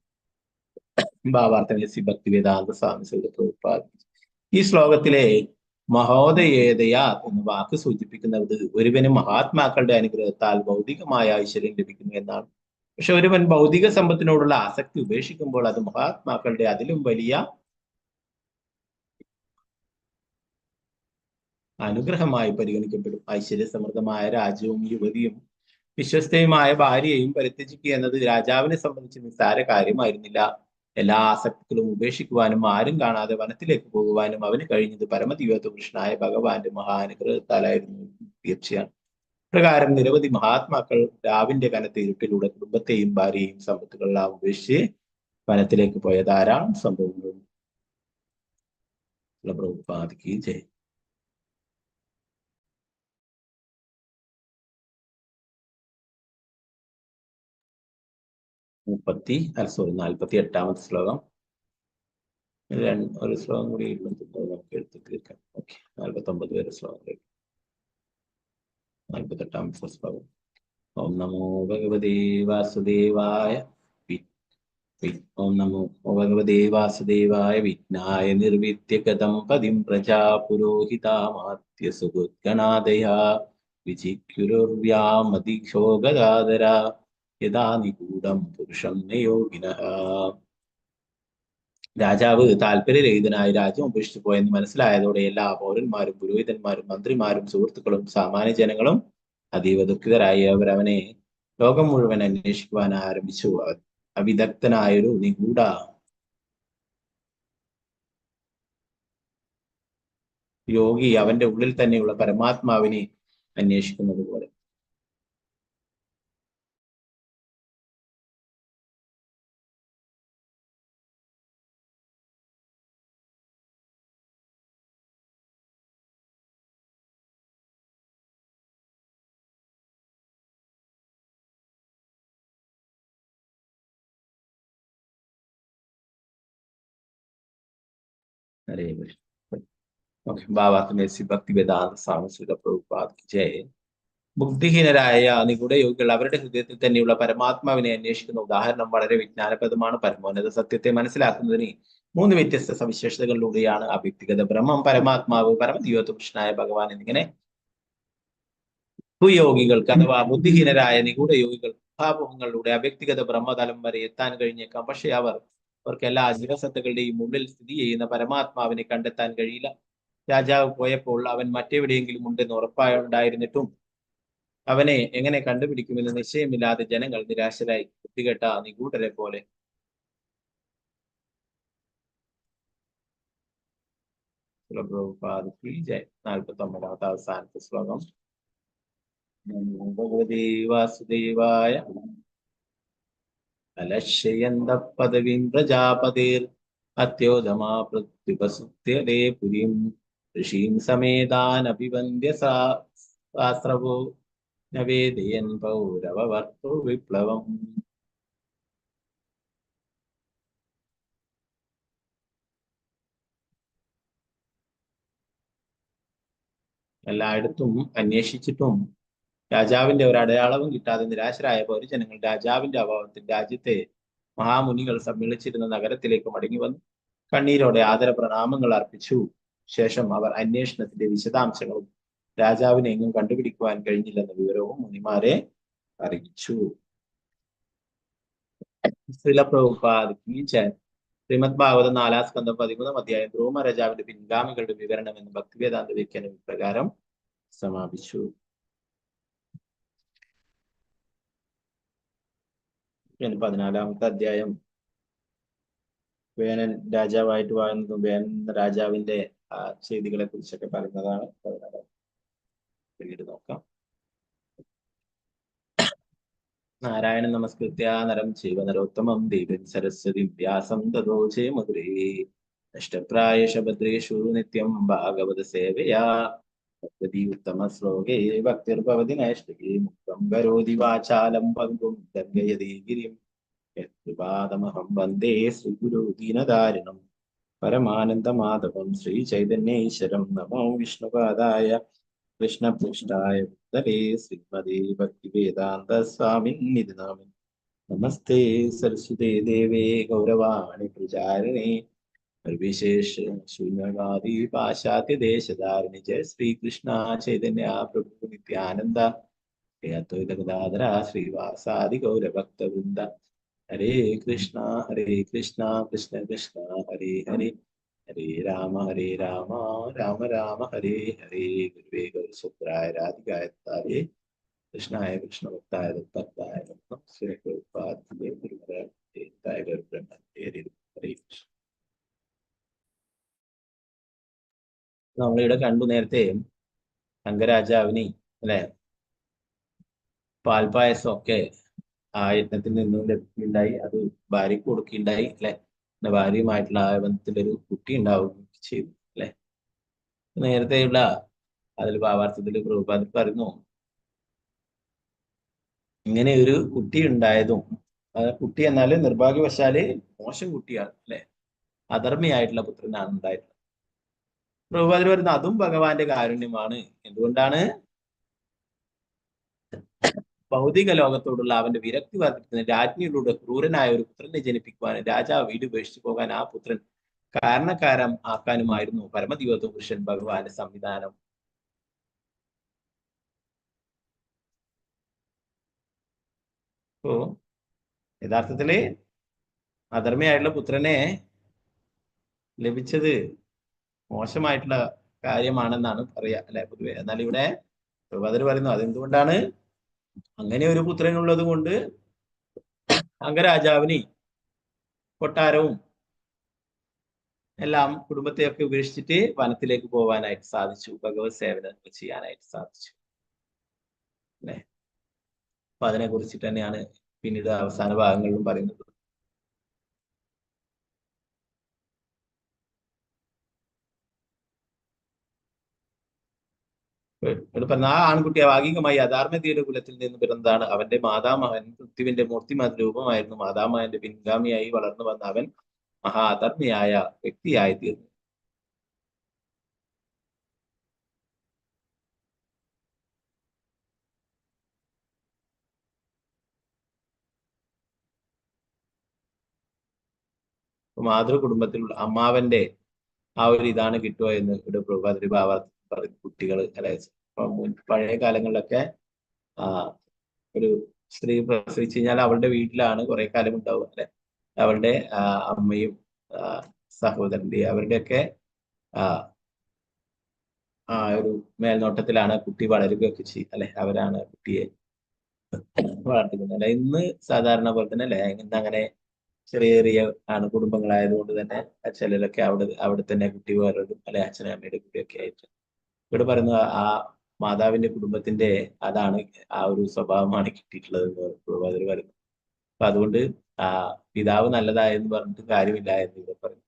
ഭാവാർത്ഥങ്ങൾ ശ്രീ ഭക്തിവേദാന്ത സ്വാമി പ്രഭുപാദിച്ചു. ഈ ശ്ലോകത്തിലെ മഹോദയേതയ എന്ന വാക്ക് സൂചിപ്പിക്കുന്നത് ഒരുവന് മഹാത്മാക്കളുടെ അനുഗ്രഹത്താൽ ഭൗതികമായ ഐശ്വര്യം ലഭിക്കുന്നു എന്നാണ്. പക്ഷെ ഒരുവൻ ഭൗതിക സമ്പത്തിനോടുള്ള ആസക്തി ഉപേക്ഷിക്കുമ്പോൾ അത് മഹാത്മാക്കളുടെ അതിലും വലിയ അനുഗ്രഹമായി പരിഗണിക്കപ്പെടും. ഐശ്വര്യസമൃദ്ധമായ രാജ്യവും യുവതിയും വിശ്വസ്തയുമായ ഭാര്യയെയും പരിത്യജിക്കുക എന്നത് രാജാവിനെ സംബന്ധിച്ച് നിസ്സാര കാര്യമായിരുന്നില്ല. എല്ലാ ആസക്തികളും ഉപേക്ഷിക്കുവാനും ആരും കാണാതെ വനത്തിലേക്ക് പോകുവാനും അവന് കഴിഞ്ഞത് പരമദിവ്യോത്തമ കൃഷ്ണനായ ഭഗവാന്റെ മഹാനുഗ്രഹത്താലായിരുന്നു. തീർച്ചയാണ്. പ്രകാരം നിരവധി മഹാത്മാക്കൾ രാവിന്റെ കനത്ത ഇരുട്ടിലൂടെ കുടുംബത്തെയും ഭാര്യയെയും സമ്പത്തുകളെല്ലാം ഉപേക്ഷിച്ച് വനത്തിലേക്ക് പോയ ധാരാളം സംഭവങ്ങളും പ്രഭുപാദിക്കുകയും ചെയ്യും. 48ാമത്തെ ശ്ലോകം. ഒരു ശ്ലോകം കൂടി നമുക്ക് എടുത്ത് തീർക്കാം. ഓക്കെ, 49 വരെ ശ്ലോകം. 48ാമത്തെ ശ്ലോകം. ഓം നമോ ഭഗവതേ വാസുദേവായ. ഓം നമോ ഭഗവതേ വാസുദേവായ. വിഘ്നായ നിർവിദ്യഗതം പദിം പ്രജാ പുരോഹിതാമാത്യ സുഹൃദ്ഗണാദയാ വിചിക്യുരുർവ്യാമതിക്ഷോഗദാദര യഥാ നിഗൂഢം പുരുഷം നയോഗിനഃ. രാജാവ് താല്പര്യരഹിതനായി രാജ്യം ഉപേക്ഷിച്ചു പോയെന്ന് മനസ്സിലായതോടെ എല്ലാ പൗരന്മാരും പുരോഹിതന്മാരും മന്ത്രിമാരും സുഹൃത്തുക്കളും സാമാന്യ ജനങ്ങളും അതീവ ദുഃഖിതരായി. അവരവനെ ലോകം മുഴുവൻ അന്വേഷിക്കുവാൻ ആരംഭിച്ചു. അവിദഗ്ധനായൊരു നിഗൂഢ യോഗി അവന്റെ ഉള്ളിൽ തന്നെയുള്ള പരമാത്മാവിനെ അന്വേഷിക്കുന്നത് പോലെ. ഹരേ കൃഷ്ണ. ഓക്കെ, ഭാവാർത്ഥമേ ശ്രീ ഭക്തിവേദാന്ത സ്വാമി പ്രഭുപാദ് കി ജയ്. ബുദ്ധിഹീനരായ നിഗൂഢ യോഗികൾ അവരുടെ ഹൃദയത്തിൽ തന്നെയുള്ള പരമാത്മാവിനെ അന്വേഷിക്കുന്ന ഉദാഹരണം വളരെ വിജ്ഞാനപ്രദമാണ്. പരമോന്നത സത്യത്തെ മനസ്സിലാക്കുന്നതിന് 3 വ്യത്യസ്ത സവിശേഷതകളിലൂടെയാണ് അവ്യക്തിഗത ബ്രഹ്മം, പരമാത്മാവ്, പരമദിവ്യോത്തമ കൃഷ്ണനായ ഭഗവാൻ എന്നിങ്ങനെ കുയോഗികൾക്ക് അഥവാ ബുദ്ധിഹീനരായ നിഗൂഢ യോഗികൾ ഭാവങ്ങളിലൂടെ അവ്യക്തിഗത ബ്രഹ്മതലം വരെ എത്താൻ കഴിഞ്ഞേക്കാം. പക്ഷെ അവർക്ക് എല്ലാ അജരസത്തകളുടെയും ഉള്ളിൽ സ്ഥിതി ചെയ്യുന്ന പരമാത്മാവിനെ കണ്ടെത്താൻ കഴിയില്ല. രാജാവ് പോയപ്പോൾ അവൻ മറ്റെവിടെയെങ്കിലും ഉണ്ടെന്ന് ഉറപ്പായുണ്ടായിരുന്നിട്ടും അവനെ എങ്ങനെ കണ്ടുപിടിക്കുമെന്ന് നിശ്ചയമില്ലാതെ ജനങ്ങൾ നിരാശരായി. ബുദ്ധികെട്ട നിഗൂഢരെ പോലെ. ജയ്. 49ാമത്തെ അവസാനത്തെ ശ്ലോകം. ഭഗവതി വാസുദേവായ അലക്ഷ്യന്ത പദവീം പ്രജാപതിർ അത്യോദമാ പ്രത്യുപസുത്യതേ പുരീം ഋഷീം സമേതാൻ അഭിവന്ദ്യ ശാസ്ത്രവോ നവേദയൻ പൗരവവർത്തോ വിപ്ലവം. എല്ലായിടത്തും അന്വേഷിച്ചിട്ടും രാജാവിന്റെ ഒരു അടയാളവും കിട്ടാതെ നിരാശരായ പൗരജനങ്ങൾ രാജാവിന്റെ അഭാവത്തിൽ രാജ്യത്തെ മഹാമുനികൾ സമ്മേളിച്ചിരുന്ന നഗരത്തിലേക്ക് മടങ്ങി വന്നു. കണ്ണീരോടെ ആദര പ്രണാമങ്ങൾ അർപ്പിച്ചു. ശേഷം അവർ അന്വേഷണത്തിന്റെ വിശദാംശങ്ങളും രാജാവിനെ എങ്ങും കണ്ടുപിടിക്കുവാൻ കഴിഞ്ഞില്ലെന്ന വിവരവും മുനിമാരെ അറിയിച്ചു. ശ്രീല പ്രഭുപാദ് കീ ജയ്. ശ്രീമദ് ഭാഗവതം 4-ാം സ്കന്ധം 13-ാം അധ്യായം ധ്രുവ രാജാവിന്റെ പിൻഗാമികളുടെ വിവരണം എന്ന ഭക്തിവേദാന്ത വ്യാഖ്യാനം ഇപ്രകാരം സമാപിച്ചു. 14-ാമത്തെ അധ്യായം വേനൻ രാജാവായിട്ട് വാഴുന്നതും വേനൻ രാജാവിന്റെ ചെയ്തികളെ കുറിച്ചൊക്കെ പറയുന്നതാണ്. പിന്നീട് നോക്കാം. നാരായണ നമസ്കൃത്യ നരം ചൈവ നരോത്തമം ദേവീം സരസ്വതി വ്യാസം തതോ ജയമുദ്രേ നഷ്ടപ്രായേഷ ഭദ്രേഷു നിത്യം ഭാഗവത സേവയാ ഭക്തി ഉത്തമ ശ്ലോകേ ഭക്തിർഭവതി നൈഷ്ഠികേ മുക്തം കരോതി വാചാലം പങ്കും ദർഗയതി ഗിരിം യത്കൃപാദമഹം വന്ദേ ശ്രീഗുരു ദീനധാരിണം പരമാനന്ദമാധവം ശ്രീ ചൈതന്യേശ്വരം. നമോ വിഷ്ണുപാദായ കൃഷ്ണപൃഷ്ഠായ ഭൂതലേ ശ്രീമതേ ഭക്തിവേദാന്ത സ്വാമിന്നിധി നാമേ. നമസ്തേ സരസ്വതേ ദേവേ ഗൗരവാണി പ്രചാരിണേ നിർവിശേഷ ശൂന്യവാദി പാശ്ചാത്യ ദേശധാരിണി. ജയ ശ്രീകൃഷ്ണ ചൈതന്യ പ്രഭു നിത്യാനന്ദ അദ്വൈത ഗദാധര ശ്രീവാസാദി ഗൗരഭക്തവൃന്ദ. ഹരേ കൃഷ്ണ കൃഷ്ണ കൃഷ്ണ ഹരേ ഹരേ ഹരേ രാമ രാമ രാമ ഹരേ ഹരേ. ഗുരുവേ ഗൗരസുത്രായ രാധികായ താരേ കൃഷ്ണായ കൃഷ്ണഭക്തായ ദത്തായ നമഃ. ശ്രീ പ്രഭുപാദേ ഗുരുമരായ ഗുരുബ്രഹ്മ ഹരേ കൃഷ്ണ. നമ്മളിവിടെ കണ്ടു നേരത്തെ അംഗരാജാവിന് അല്ലെ പാൽപായസം ഒക്കെ ആ യജ്ഞത്തിൽ നിന്നും ലഭിക്കുകയുണ്ടായി. അത് ഭാര്യക്ക് കൊടുക്കുകയുണ്ടായി അല്ലെ. ഭാര്യയുമായിട്ടുള്ള ആ ബന്ധത്തിലൊരു കുട്ടി ഉണ്ടാവുകയും ചെയ്തു അല്ലെ. നേരത്തെയുള്ള അതിൽ ഭാവാർത്ഥത്തിൽ പ്രഭുപാദർ പറയുന്നു, ഇങ്ങനെ ഒരു കുട്ടി ഉണ്ടായതും കുട്ടി എന്നാല് നിർഭാഗ്യവശാല് മോശം കുട്ടിയാണ് അല്ലെ, അധർമ്മിയായിട്ടുള്ള പുത്രനാണ് ഉണ്ടായിട്ടുള്ളത്. പ്രഭുപാദർ പറയുന്നു അതും ഭഗവാന്റെ കാരുണ്യമാണ്. എന്തുകൊണ്ടാണ്? ഭൗതിക ലോകത്തോടുള്ള അവന്റെ വിരക്തി വർദ്ധിക്കുന്ന രാജ്ഞിയിലൂടെ ക്രൂരനായ ഒരു പുത്രനെ ജനിപ്പിക്കുവാൻ രാജാവ് വീട് ഉപേക്ഷിച്ചു പോകാൻ ആ പുത്രൻ കാരണക്കാരം ആക്കാനുമായിരുന്നു പരമദിവ്യത്വ പുരുഷൻ ഭഗവാന്റെ സംവിധാനം. അപ്പോ യഥാർത്ഥത്തില് അധർമ്മയായിട്ടുള്ള പുത്രനെ ലഭിച്ചത് മോശമായിട്ടുള്ള കാര്യമാണെന്നാണ് പറയാ അല്ലെ പൊതുവെ. എന്നാൽ ഇവിടെ പ്രഭുപാദർ പറയുന്നു അതെന്തുകൊണ്ടാണ്? അങ്ങനെ ഒരു പുത്രനുള്ളത് കൊണ്ട് അംഗരാജാവിന് കൊട്ടാരവും എല്ലാം കുടുംബത്തെയൊക്കെ ഉപേക്ഷിച്ചിട്ട് വനത്തിലേക്ക് പോകാനായിട്ട് സാധിച്ചു, ഭഗവത് സേവനം ചെയ്യാനായിട്ട് സാധിച്ചു അല്ലെ. അപ്പൊ അതിനെ കുറിച്ചിട്ട് തന്നെയാണ് പിന്നീട് അവസാന ഭാഗങ്ങളിലും പറയുന്നത്. ഇവിടെ പറഞ്ഞ ആ ആൺകുട്ടി ഭാഗികമായി അധാർമ്മികതയുടെ കുലത്തിൽ നിന്ന് പിറന്നതാണ്. അവന്റെ മാതാമഹൻ പൃഥ്വിന്റെ മൂർത്തിമത് രൂപമായിരുന്നു. മാതാമഹന്റെ പിൻഗാമിയായി വളർന്നു വന്ന അവൻ മഹാ അധർമ്മിയായ വ്യക്തിയായി തീർന്നു. മാതൃ കുടുംബത്തിലുള്ള അമ്മാവന്റെ ആ ഒരു ഇതാണ് കിട്ടുക എന്ന് ഇവിടെ പ്രഭുപാദരി ഭാവ കുട്ടികൾ അല്ലെ. പഴയ കാലങ്ങളിലൊക്കെ ഒരു സ്ത്രീ പ്രസവിച്ചു കഴിഞ്ഞാൽ അവളുടെ വീട്ടിലാണ് കുറെ കാലം ഉണ്ടാവുക അല്ലെ. അവളുടെ അമ്മയും സഹോദരന്റെയും അവരുടെയൊക്കെ ഒരു മേൽനോട്ടത്തിലാണ് കുട്ടി വളരുകയൊക്കെ ചെയ്യും അല്ലെ. അവരാണ് കുട്ടിയെ വളർത്തിക്കുന്നത് അല്ലെ. ഇന്ന് സാധാരണ പോലെ തന്നെ അല്ലെ. ഇന്ന് അങ്ങനെ ചെറിയ ചെറിയ കുടുംബങ്ങളായതുകൊണ്ട് തന്നെ ചിലരൊക്കെ അവിടെ തന്നെ കുട്ടി വളരും അല്ലെ. അച്ഛനും അമ്മയുടെ കുട്ടിയൊക്കെ ആയിട്ട്. ഇവിടെ പറയുന്ന ആ മാതാവിന്റെ കുടുംബത്തിന്റെ അതാണ് ആ ഒരു സ്വഭാവമാണ് കിട്ടിയിട്ടുള്ളത് എന്ന് പ്രഭുപാദർ പറയുന്നത്. അപ്പൊ അതുകൊണ്ട് പിതാവ് നല്ലതായെന്ന് പറഞ്ഞിട്ട് കാര്യമില്ല എന്ന് ഇവിടെ പറയുന്നു.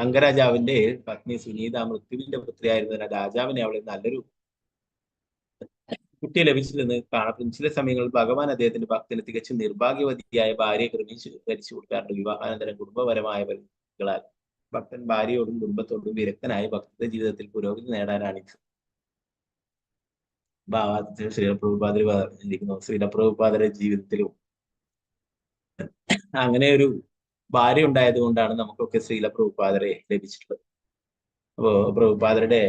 അംഗരാജാവിന്റെ പത്നി സുനീത മൃത്യുവിന്റെ പുത്രിയായിരുന്ന രാജാവിനെ അവളെ നല്ലൊരു കുട്ടിയെ ലഭിച്ചിരുന്ന് കാണപ്പെടുന്നു. ചില സമയങ്ങളിൽ ഭഗവാൻ അദ്ദേഹത്തിന്റെ ഭക്തന് തികച്ചും നിർഭാഗ്യവതിയായ ഭാര്യയെ ക്രമീകരിച്ചു കൊടുക്കാറുണ്ട്. വിവാഹാനന്തരം കുടുംബപരമായ ബന്ധങ്ങളാൽ ഭക്തൻ ഭാര്യയോടും കുടുംബത്തോടും വിരക്തനായി ഭക്ത ജീവിതത്തിൽ പുരോഗതി നേടാനാണിത്. ഭാവാർത്ഥത്തിൽ ശ്രീലപ്രഭുപാദർ പറഞ്ഞിരിക്കുന്നു. ശ്രീലപ്രഭുപാദരുടെ ജീവിതത്തിലും അങ്ങനെ ഒരു ഭാര്യ ഉണ്ടായത് കൊണ്ടാണ് നമുക്കൊക്കെ ശ്രീലപ്രഭുപാദരെ ലഭിച്ചിട്ടുള്ളത്. അപ്പോ പ്രഭുപാദരുടെ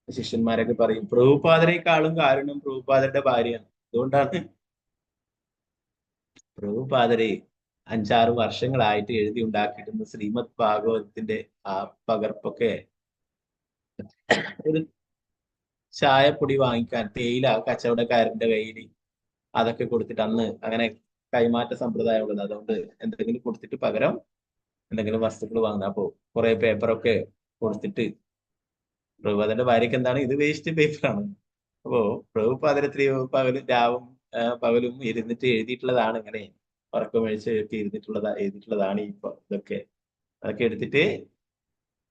ശിഷ്യന്മാരൊക്കെ പറയും പ്രഭുപാദരെക്കാളും കാരുണ്യം പ്രഭുപാദരുടെ ഭാര്യയാണ്. അതുകൊണ്ടാണ് പ്രഭുപാദരെ 5-6 വർഷങ്ങളായിട്ട് എഴുതി ഉണ്ടാക്കിയിരുന്ന ശ്രീമദ് ഭാഗവതത്തിന്റെ ആ പകർപ്പൊക്കെ ഒരു ചായപ്പൊടി വാങ്ങിക്കാൻ തേയില കച്ചവടക്കാരന്റെ കയ്യിൽ അതൊക്കെ കൊടുത്തിട്ട് അന്ന് അങ്ങനെ കൈമാറ്റ സമ്പ്രദായം ഉള്ളത്. അതുകൊണ്ട് എന്തെങ്കിലും കൊടുത്തിട്ട് പകരം എന്തെങ്കിലും വസ്തുക്കൾ വാങ്ങുന്നത്. അപ്പോ കുറെ പേപ്പറൊക്കെ കൊടുത്തിട്ട് പ്രഭുപാദന്റെ ഭാര്യയ്ക്ക് എന്താണ് ഇത് വേസ്റ്റ് പേപ്പറാണ്. അപ്പോ പ്രഭുപാദരത്തിൽ പകലും ഇരുന്നിട്ട് എഴുതിയിട്ടുള്ളതാണ്. ഇങ്ങനെ ഉറക്കമഴിച്ചൊക്കെ എഴുതിയിട്ടുള്ളതാണ് ഇതൊക്കെ. അതൊക്കെ എടുത്തിട്ട്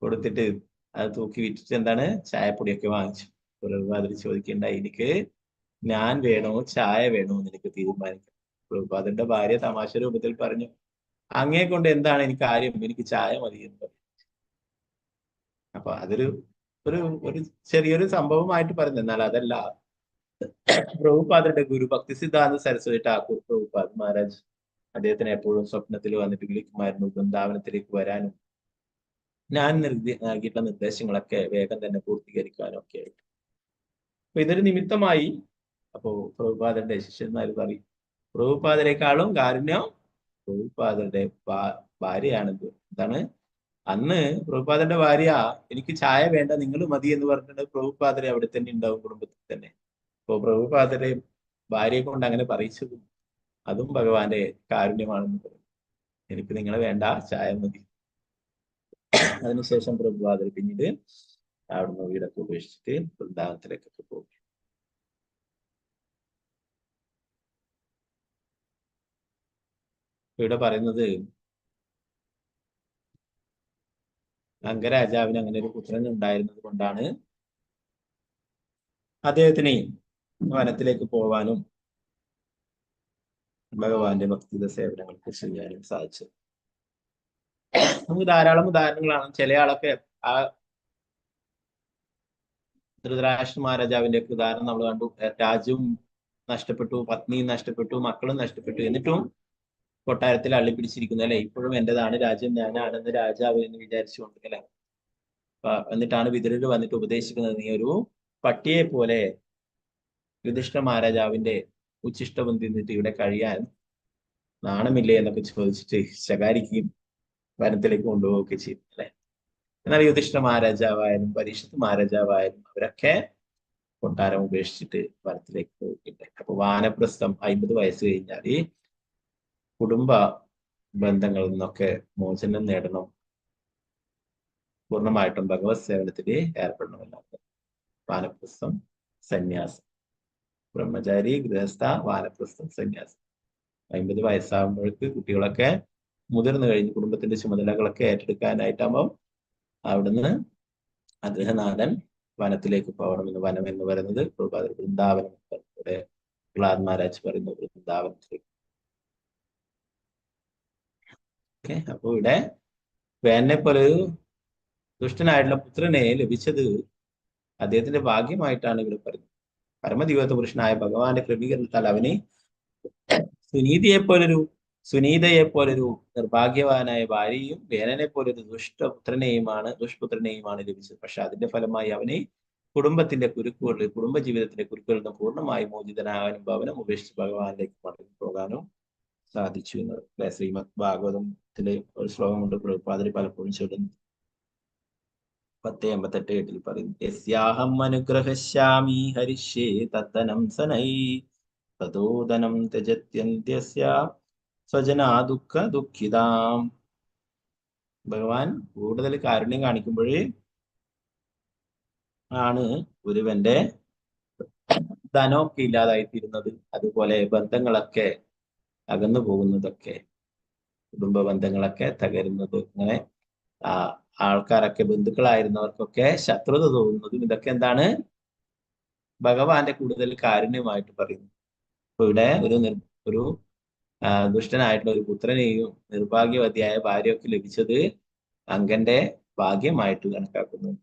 കൊടുത്തിട്ട് അത് തൂക്കി വിറ്റിട്ട് എന്താണ് ചായപ്പൊടിയൊക്കെ വാങ്ങിച്ചു. പ്രഭുപാദർ ചോദിക്കണ്ടായി എനിക്ക് ഞാൻ വേണോ ചായ വേണോ എന്ന് എനിക്ക് തീരുമാനിക്കാം. പ്രഭുപാദന്റെ ഭാര്യ തമാശ രൂപത്തിൽ പറഞ്ഞു അങ്ങേ കൊണ്ട് എന്താണ് എനിക്ക് കാര്യം, എനിക്ക് ചായ മതി എന്ന് പറഞ്ഞു. അപ്പൊ അതൊരു ഒരു ചെറിയൊരു സംഭവമായിട്ട് പറഞ്ഞു. എന്നാൽ അതല്ല പ്രഭുപാദരുടെ ഗുരു ഭക്തി സിദ്ധാന്ത സരസ്വതി ഠാക്കൂർ പ്രഭുപാദ് മഹാരാജ് അദ്ദേഹത്തിന് എപ്പോഴും സ്വപ്നത്തിൽ വന്നിട്ട് വിളിക്കുമായിരുന്നു വൃന്ദാവനത്തിലേക്ക് വരാനും ഞാൻ നൽകിയിട്ടുള്ള നിർദ്ദേശങ്ങളൊക്കെ വേഗം തന്നെ പൂർത്തീകരിക്കാനും ഒക്കെ ആയിട്ട്. അപ്പൊ ഇതൊരു നിമിത്തമായി അപ്പോ പ്രഭുപാദരുടെ ശിഷ്യന്മാർ പറയും പ്രഭുപാദരെക്കാളും കാരുണ്യം പ്രഭുപാദരുടെ ഭാര്യയാണെന്ന്. എന്താണ് അന്ന് പ്രഭുപാദന്റെ ഭാര്യ എനിക്ക് ചായ വേണ്ട നിങ്ങൾ മതി എന്ന് പറഞ്ഞിട്ട് പ്രഭുപാദരെ അവിടെ തന്നെ ഉണ്ടാവും കുടുംബത്തിൽ തന്നെ. അപ്പോ പ്രഭുപാദരെ ഭാര്യയെ കൊണ്ട് അങ്ങനെ പറയിച്ചതും അതും ഭഗവാന്റെ കാരുണ്യമാണെന്ന് പറയും. എനിക്ക് നിങ്ങളെ വേണ്ട ചായ മതി. അതിനുശേഷം പ്രഭുപാദർ പിന്നീട് അവിടുന്ന് വീടൊക്കെ ഉപേക്ഷിച്ചിട്ട് വൃന്ദാവനത്തിലേക്കൊക്കെ പോകും. ഇവിടെ പറയുന്നത് അംഗരാജാവിന് അങ്ങനെ ഒരു പുത്രൻ ഉണ്ടായിരുന്നത് കൊണ്ടാണ് അദ്ദേഹത്തിന് വനത്തിലേക്ക് പോവാനും ഭഗവാന്റെ ഭക്തിയുടെ സേവനങ്ങൾക്ക് ചെയ്യാനും സാധിച്ചത്. നമുക്ക് ധാരാളം ഉദാഹരണങ്ങളാണ്. ചില ആളൊക്കെ ആ ധൃതരാഷ്ട്ര മഹാരാജാവിന്റെ ഒക്കെ ഉദാഹരണം നമ്മൾ കണ്ടു. രാജ്യവും നഷ്ടപ്പെട്ടു, പത്നിയും നഷ്ടപ്പെട്ടു, മക്കളും നഷ്ടപ്പെട്ടു, എന്നിട്ടും കൊട്ടാരത്തിൽ അള്ളിപ്പിടിച്ചിരിക്കുന്നു അല്ലെ. ഇപ്പോഴും എന്റേതാണ് രാജ്യം, ഞാനാണെന്ന് രാജാവ് എന്ന് വിചാരിച്ചുകൊണ്ട് അല്ലെ. എന്നിട്ടാണ് വിതുരര് വന്നിട്ട് ഉപദേശിക്കുന്നത് നീ ഒരു പട്ടിയെ പോലെ യുധിഷ്ഠിര മഹാരാജാവിന്റെ ഉച്ഛിഷ്ടബന്ധി നിന്നിട്ട് ഇവിടെ കഴിയാൻ നാണമില്ലേ എന്നൊക്കെ ചോദിച്ചിട്ട് ശകാരിക്കുകയും വനത്തിലേക്ക് കൊണ്ടുപോവുകയൊക്കെ ചെയ്യും അല്ലെ. എന്നാൽ യുധിഷ്ഠിര മഹാരാജാവായാലും പരീക്ഷത്ത് മഹാരാജാവായാലും അവരൊക്കെ കൊട്ടാരം ഉപേക്ഷിച്ചിട്ട് വനത്തിലേക്ക് പോയിട്ടുണ്ട്. അപ്പൊ വാനപ്രസ്ഥം 50 വയസ്സ് കഴിഞ്ഞാൽ കുടുംബ ബന്ധങ്ങളിൽ നിന്നൊക്കെ മോചനം നേടണം, പൂർണ്ണമായിട്ടും ഭഗവത് സേവനത്തിൽ ഏർപ്പെടണമെന്നാണ് വാനപ്രസ്ഥം സന്യാസം. ബ്രഹ്മചാരി, ഗൃഹസ്ഥ, വാനപ്രസ്ഥം, സന്യാസം. 50 വയസ്സാകുമ്പോഴേക്ക് കുട്ടികളൊക്കെ മുതിർന്നു കഴിഞ്ഞ് കുടുംബത്തിന്റെ ചുമതലകളൊക്കെ ഏറ്റെടുക്കാനായിട്ടാകുമ്പോൾ അവിടുന്ന് ഗൃഹനാഥൻ വനത്തിലേക്ക് പോകണമെന്ന്. വനം എന്ന് പറയുന്നത് വൃന്ദാവനം. ഇവിടെ പ്രഹ്ലാദ് മഹാരാജ് പറയുന്നു വൃന്ദാവനത്തിലേക്ക്. അപ്പൊ ഇവിടെ വേനെ പോലെ ഒരു ദുഷ്ടനായിട്ടുള്ള പുത്രനെ ലഭിച്ചത് അദ്ദേഹത്തിന്റെ ഭാഗ്യമായിട്ടാണ് ഇവിടെ പറയുന്നത്. പരമദിവ്യത്വ പുരുഷനായ ഭഗവാന്റെ ക്രമീകരണത്താൽ അവന് സുനീതയെ പോലൊരു നിർഭാഗ്യവാനായ ഭാര്യയും വേനനെ പോലൊരു ദുഷ്പുത്രനെയുമാണ് ലഭിച്ചത്. പക്ഷെ അതിന്റെ ഫലമായി അവന് കുടുംബത്തിന്റെ കുരുക്കുകളിൽ കുടുംബജീവിതത്തിന്റെ കുരുക്കുകളിൽ നിന്ന് പൂർണ്ണമായി മോചിതനാകാനും ഭവനം ഉപേക്ഷിച്ച് ഭഗവാനിലേക്ക് മടങ്ങി പോകാനും സാധിച്ചു എന്ന് ശ്രീമദ് ഭാഗവതത്തിലെ ഒരു ശ്ലോകം കൊണ്ട് പ്രഭുപാദര് പലപ്പോഴും ചൊല്ലുന്നു. 10:88 പറയുന്നു, യസ്യാഹം അനുഗ്രഹശ്യാമി ഹരിഷ്യേ തദ്ദനം സനൈ തദോദനം ത്യജത്യന്ത്യസ്യ സ്വജനാ ദുഃഖ ദുഃഖിതാം. ഭഗവാൻ കൂടുതൽ കാരുണ്യം കാണിക്കുമ്പോഴേ ആണ് ഒരുവന്റെ ധനമൊക്കെ ഇല്ലാതായിത്തീരുന്നത്, അതുപോലെ ബന്ധങ്ങളൊക്കെ അകന്നു പോകുന്നതൊക്കെ, കുടുംബ ബന്ധങ്ങളൊക്കെ തകരുന്നത്, അങ്ങനെ ആൾക്കാരൊക്കെ ബന്ധുക്കളായിരുന്നവർക്കൊക്കെ ശത്രുത തോന്നുന്നതും ഇതൊക്കെ എന്താണ്? ഭഗവാന്റെ കൂടുതൽ കാരുണ്യമായിട്ട് പറയുന്നു. അപ്പൊ ഇവിടെ ഒരു ദുഷ്ടനായിട്ടുള്ള ഒരു പുത്രനെയും നിർഭാഗ്യവതിയായ ഭാര്യയൊക്കെ ലഭിച്ചത് അങ്കന്റെ ഭാഗ്യമായിട്ട് കണക്കാക്കുന്നു.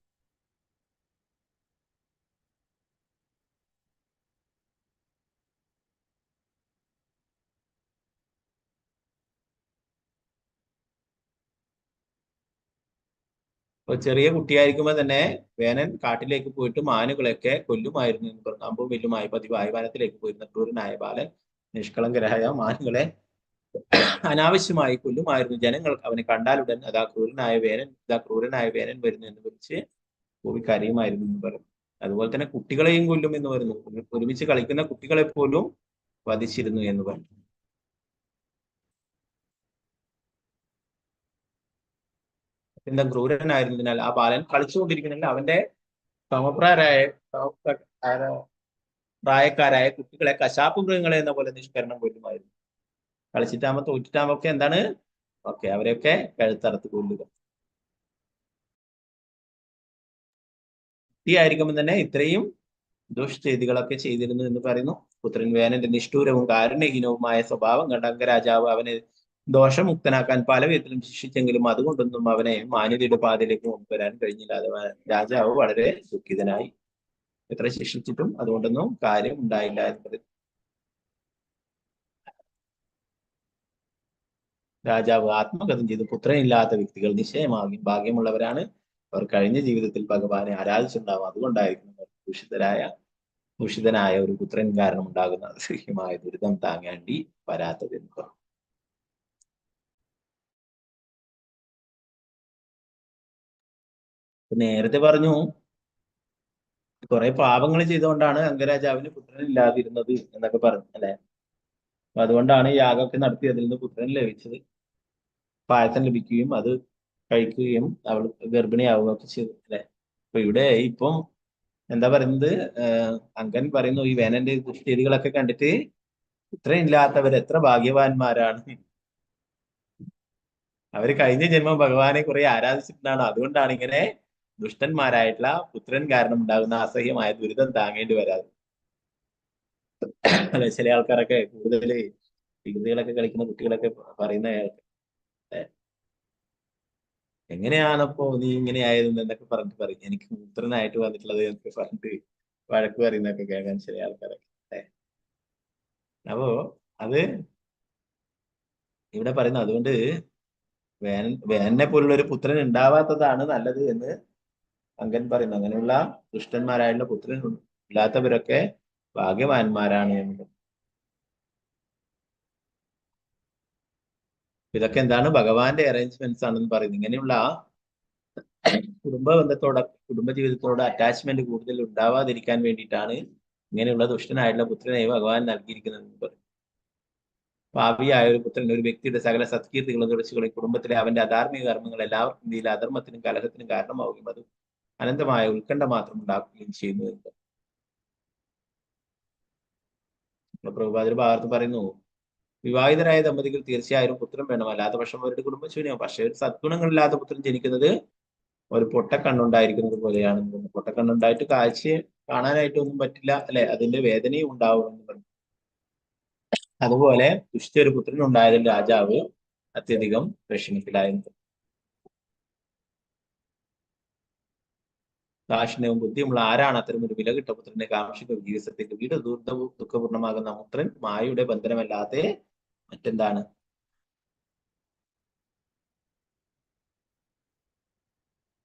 അപ്പൊ ചെറിയ കുട്ടിയായിരിക്കുമ്പോൾ തന്നെ വേനൻ കാട്ടിലേക്ക് പോയിട്ട് മാനുകളെയൊക്കെ കൊല്ലുമായിരുന്നു എന്ന് പറഞ്ഞു. അമ്പും വില്ലുമായി പതിവായി വനത്തിലേക്ക് പോയിരുന്ന ക്രൂരനായ ബാലൻ നിഷ്കളങ്കരായ മാനുകളെ അനാവശ്യമായി കൊല്ലുമായിരുന്നു. ജനങ്ങൾ അവനെ കണ്ടാലുടൻ അതാ ക്രൂരനായ വേനൻ വരുന്നു എന്ന് വിളിച്ച് പോയി കരയുമായിരുന്നു എന്ന് പറഞ്ഞു. അതുപോലെ തന്നെ കുട്ടികളെയും കൊല്ലും എന്ന് പറഞ്ഞു. ഒരുമിച്ച് കളിക്കുന്ന കുട്ടികളെ പോലും വധിച്ചിരുന്നു എന്ന് പറഞ്ഞു. എന്താ ക്രൂരനായിരുന്നതിനാൽ ആ ബാലൻ കളിച്ചുകൊണ്ടിരിക്കുന്നില്ല, അവന്റെ പ്രായക്കാരായ കുട്ടികളെ കശാപ്പ് മൃഗങ്ങളെ എന്ന പോലെ നിഷ്കരണം കൊല്ലുമായിരുന്നു. കളിച്ചിട്ടാകുമ്പോ തോറ്റിട്ടാകുമ്പോ ഒക്കെ എന്താണ് അവരെയൊക്കെ കഴുത്തറുത്ത് കൊല്ലുക. കുട്ടിയായിരിക്കുമ്പോൾ തന്നെ ഇത്രയും ദുഷ്ചെയ്തികളൊക്കെ ചെയ്തിരുന്നു എന്ന് പറയുന്നു. പുത്രൻ വേനന്റെ നിഷ്ഠൂരവും കാരുണ്യഹീനവുമായ സ്വഭാവം കണ്ട അംഗരാജാവ് അവനെ ദോഷമുക്തനാക്കാൻ പല വിധത്തിലും ശിക്ഷിച്ചെങ്കിലും അതുകൊണ്ടൊന്നും അവനെ മാന്യതയുടെ പാതയിലേക്ക് കൊണ്ടുവരാൻ കഴിഞ്ഞില്ല. രാജാവ് വളരെ ദുഃഖിതനായി. എത്ര ശിക്ഷിച്ചിട്ടും അതുകൊണ്ടൊന്നും കാര്യം ഉണ്ടായില്ല എന്ന് പറയുന്നു. രാജാവ് ആത്മകഥം ചെയ്തു, പുത്രനില്ലാത്ത വ്യക്തികൾ നിശ്ചയമാകും ഭാഗ്യമുള്ളവരാണ്. അവർ കഴിഞ്ഞ ജീവിതത്തിൽ ഭഗവാനെ ആരാധിച്ചിട്ടുണ്ടാവും. അതുകൊണ്ടായിരിക്കും ദുഷിതനായ ഒരു പുത്രൻ കാരണം ഉണ്ടാകുന്ന അസഹ്യമായ ദുരിതം താങ്ങേണ്ടി വരാത്തത് എന്ന് പറഞ്ഞു. നേരത്തെ പറഞ്ഞു കുറെ പാപങ്ങൾ ചെയ്തുകൊണ്ടാണ് അംഗരാജാവിന് പുത്രനില്ലാതിരുന്നത് എന്നൊക്കെ പറഞ്ഞു അല്ലെ. അപ്പൊ അതുകൊണ്ടാണ് യാഗമൊക്കെ നടത്തി അതിൽ നിന്ന് പുത്രൻ ലഭിച്ചത്. പായസം ലഭിക്കുകയും അത് കഴിക്കുകയും അവൾ ഗർഭിണിയാവുകയൊക്കെ ചെയ്തു അല്ലെ. അപ്പൊ ഇവിടെ ഇപ്പം എന്താ പറയുന്നത്, അങ്കൻ പറയുന്നു ഈ വേനന്റെ ദുഷ്ചെയ്തികളൊക്കെ കണ്ടിട്ട് പുത്രനില്ലാത്തവർ എത്ര ഭാഗ്യവാന്മാരാണ്. അവര് കഴിഞ്ഞ ജന്മം ഭഗവാനെ കുറെ ആരാധിച്ചിട്ടുണ്ടാണ്. അതുകൊണ്ടാണ് ഇങ്ങനെ ദുഷ്ടന്മാരായിട്ടുള്ള പുത്രൻ കാരണം ഉണ്ടാകുന്ന അസഹ്യമായ ദുരിതം താങ്ങേണ്ടി വരാതെ. അല്ലെ, ചില ആൾക്കാരൊക്കെ കൂടുതൽ വികൃതികളൊക്കെ കളിക്കുന്ന കുട്ടികളൊക്കെ പറയുന്ന എങ്ങനെയാണപ്പോ നീ ഇങ്ങനെ ആയതെന്ന് എന്നൊക്കെ പറഞ്ഞിട്ട് പറയും, എനിക്ക് പുത്രനായിട്ട് വന്നിട്ടുള്ളത് എന്നൊക്കെ പറഞ്ഞിട്ട് വഴക്ക് പറയുന്നൊക്കെ കേൾക്കാൻ ചില ആൾക്കാരൊക്കെ. അപ്പോ അത് ഇവിടെ പറയുന്നു, അതുകൊണ്ട് വേനനെ പോലുള്ള ഒരു പുത്രൻ ഉണ്ടാവാത്തതാണ് നല്ലത് എന്ന് അങ്കൻ പറയുന്നു. അങ്ങനെയുള്ള ദുഷ്ടന്മാരായുള്ള പുത്രൻ ഇല്ലാത്തവരൊക്കെ ഭാഗ്യവാന്മാരാണ് എന്ന്. ഇതൊക്കെ എന്താണ്? ഭഗവാന്റെ അറേഞ്ച്മെന്റ്സ് ആണെന്ന് പറയുന്നു. ഇങ്ങനെയുള്ള കുടുംബ ജീവിതത്തോട് അറ്റാച്ച്മെന്റ് കൂടുതൽ ഉണ്ടാവാതിരിക്കാൻ വേണ്ടിയിട്ടാണ് ഇങ്ങനെയുള്ള ദുഷ്ടനായിട്ടുള്ള പുത്രനെ ഭഗവാൻ നൽകിയിരിക്കുന്നതെന്ന് പറയും. പാപിയായ ഒരു പുത്രൻ ഒരു വ്യക്തിയുടെ സകല സത്കീർത്തികളും തുടച്ചുകളി കുടുംബത്തിലെ അവന്റെ അധാർമിക കർമ്മങ്ങൾ എല്ലാവർക്കും ഇന്ത്യയിൽ അധർമ്മത്തിനും കലഹത്തിനും കാരണമാവുകയും അത് അനന്തമായ ഉത്കണ്ഠ മാത്രം ഉണ്ടാക്കുകയും ചെയ്യുന്നു എന്ന് പ്രഭുപാദർ ഭാഗത്ത് പറയുന്നു. വിവാഹിതരായ ദമ്പതികൾ തീർച്ചയായും പുത്രൻ വേണം, അല്ലാത്ത പക്ഷം അവരുടെ കുടുംബം ശൂന്യമാവും. പക്ഷെ ഒരു സദ്ഗുണങ്ങളില്ലാത്ത പുത്രൻ ജനിക്കുന്നത് ഒരു പൊട്ടക്കണ്ണുണ്ടായിരിക്കുന്നത് പോലെയാണ്. പൊട്ടക്കണ്ണുണ്ടായിട്ട് കാഴ്ച കാണാനായിട്ടൊന്നും പറ്റില്ല അല്ലെ, അതിന്റെ വേദനയും ഉണ്ടാവും എന്ന് പറഞ്ഞു. അതുപോലെ ദുഷ്ടൊരു പുത്രൻ ഉണ്ടായതിൽ രാജാവ് അത്യധികം വിഷമത്തിലായിരുന്നു. ദാക്ഷിണ്യവും ബുദ്ധിയുമുള്ള ആരാണ് അത്തരം ഒരു വിലകിട്ട പുത്രനെ കാക്ഷിക്കുന്ന ജീവിതത്തേക്ക് വീട് ദുർദ്ധവും ദുഃഖപൂർണമാകുന്ന പുത്രൻ മായയുടെ ബന്ധനമല്ലാതെ മറ്റെന്താണ്?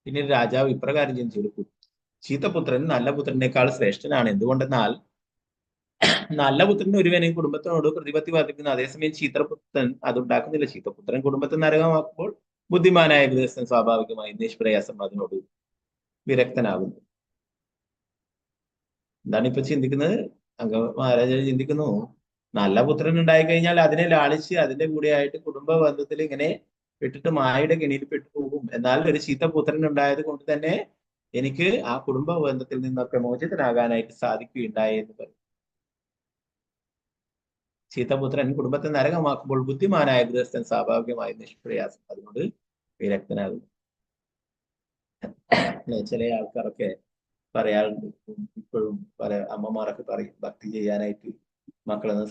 പിന്നീട് രാജാവ് ഇപ്രകാരം ചിന്തിച്ചു, ചീത്തപുത്രൻ നല്ല പുത്രനേക്കാൾ ശ്രേഷ്ഠനാണ്. എന്തുകൊണ്ടെന്നാൽ നല്ല പുത്രന് ഒരുവനെ കുടുംബത്തിനോട് പ്രതിപത്തി വർദ്ധിക്കുന്നു, അതേസമയം ചീത്തപുത്രൻ അതുണ്ടാക്കുന്നില്ല. ചീത്തപുത്രൻ കുടുംബത്തെ നരകമാക്കുമ്പോൾ ബുദ്ധിമാനായ ഗൃഹസ്ഥൻ സ്വാഭാവികമായി നിഷ്പ്രയാസം അതിനോട് വിരക്തനാകുന്നു. എന്താണ് ഇപ്പൊ ചിന്തിക്കുന്നത്? മഹാരാജാവ് ചിന്തിക്കുന്നു, നല്ല പുത്രൻ ഉണ്ടായി കഴിഞ്ഞാൽ അതിനെ ലാളിച്ച് അതിന്റെ കൂടെയായിട്ട് കുടുംബ ബന്ധത്തിൽ ഇങ്ങനെ വിട്ടിട്ട് മായയുടെ കെണിയിൽ പെട്ടുപോകും. എന്നാൽ ഒരു ചീത്തപുത്രൻ ഉണ്ടായത് കൊണ്ട് തന്നെ എനിക്ക് ആ കുടുംബ ബന്ധത്തിൽ നിന്നൊക്കെ മോചിതനാകാനായിട്ട് സാധിക്കുകയുണ്ടായി എന്ന് പറയും. ചീത്തപുത്രൻ കുടുംബത്തെ നരകമാക്കുമ്പോൾ ബുദ്ധിമാനായ ഗൃഹസ്ഥൻ സ്വാഭാവികമായി നിഷ്പ്രയാസം അതിനോട് വിരക്തനാകും. ചില ആൾക്കാരൊക്കെ പറയാറുണ്ട്, ഇപ്പോഴും പല അമ്മമാരൊക്കെ പറയും, ഭക്തി ചെയ്യാനായിട്ട് മക്കളൊന്നും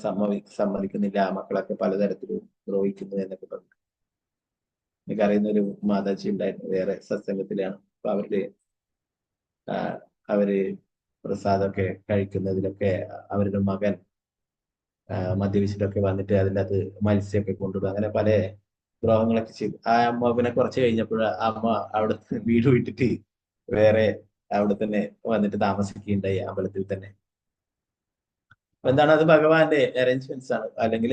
സമ്മതിക്കുന്നില്ല, മക്കളൊക്കെ പലതരത്തിലും ദ്രോഹിക്കുന്നു എന്നൊക്കെ പറഞ്ഞു. എനിക്കറിയുന്ന ഒരു മാതാജി ഉണ്ടായിരുന്നു, വേറെ സത്സംഗത്തിലാണ്. അപ്പൊ അവര് പ്രസാദമൊക്കെ കഴിക്കുന്നതിലൊക്കെ അവരുടെ മകൻ മദ്യപിച്ചിട്ടൊക്കെ വന്നിട്ട് അതിൻ്റെ അത് മത്സ്യമൊക്കെ കൊണ്ടുവിടും, അങ്ങനെ പല ദ്രോഹങ്ങളൊക്കെ ചെയ്തു. ആ അമ്മ പിന്നെ കുറച്ച് കഴിഞ്ഞപ്പോൾ അമ്മ അവിടെ വീട് വിട്ടിട്ട് വേറെ അവിടെ തന്നെ വന്നിട്ട് താമസിക്കുകയുണ്ടായി, അമ്പലത്തിൽ തന്നെ. അപ്പൊ എന്താണ്, അത് ഭഗവാന്റെ അറേഞ്ച്മെന്റ്സ് ആണ്. അല്ലെങ്കിൽ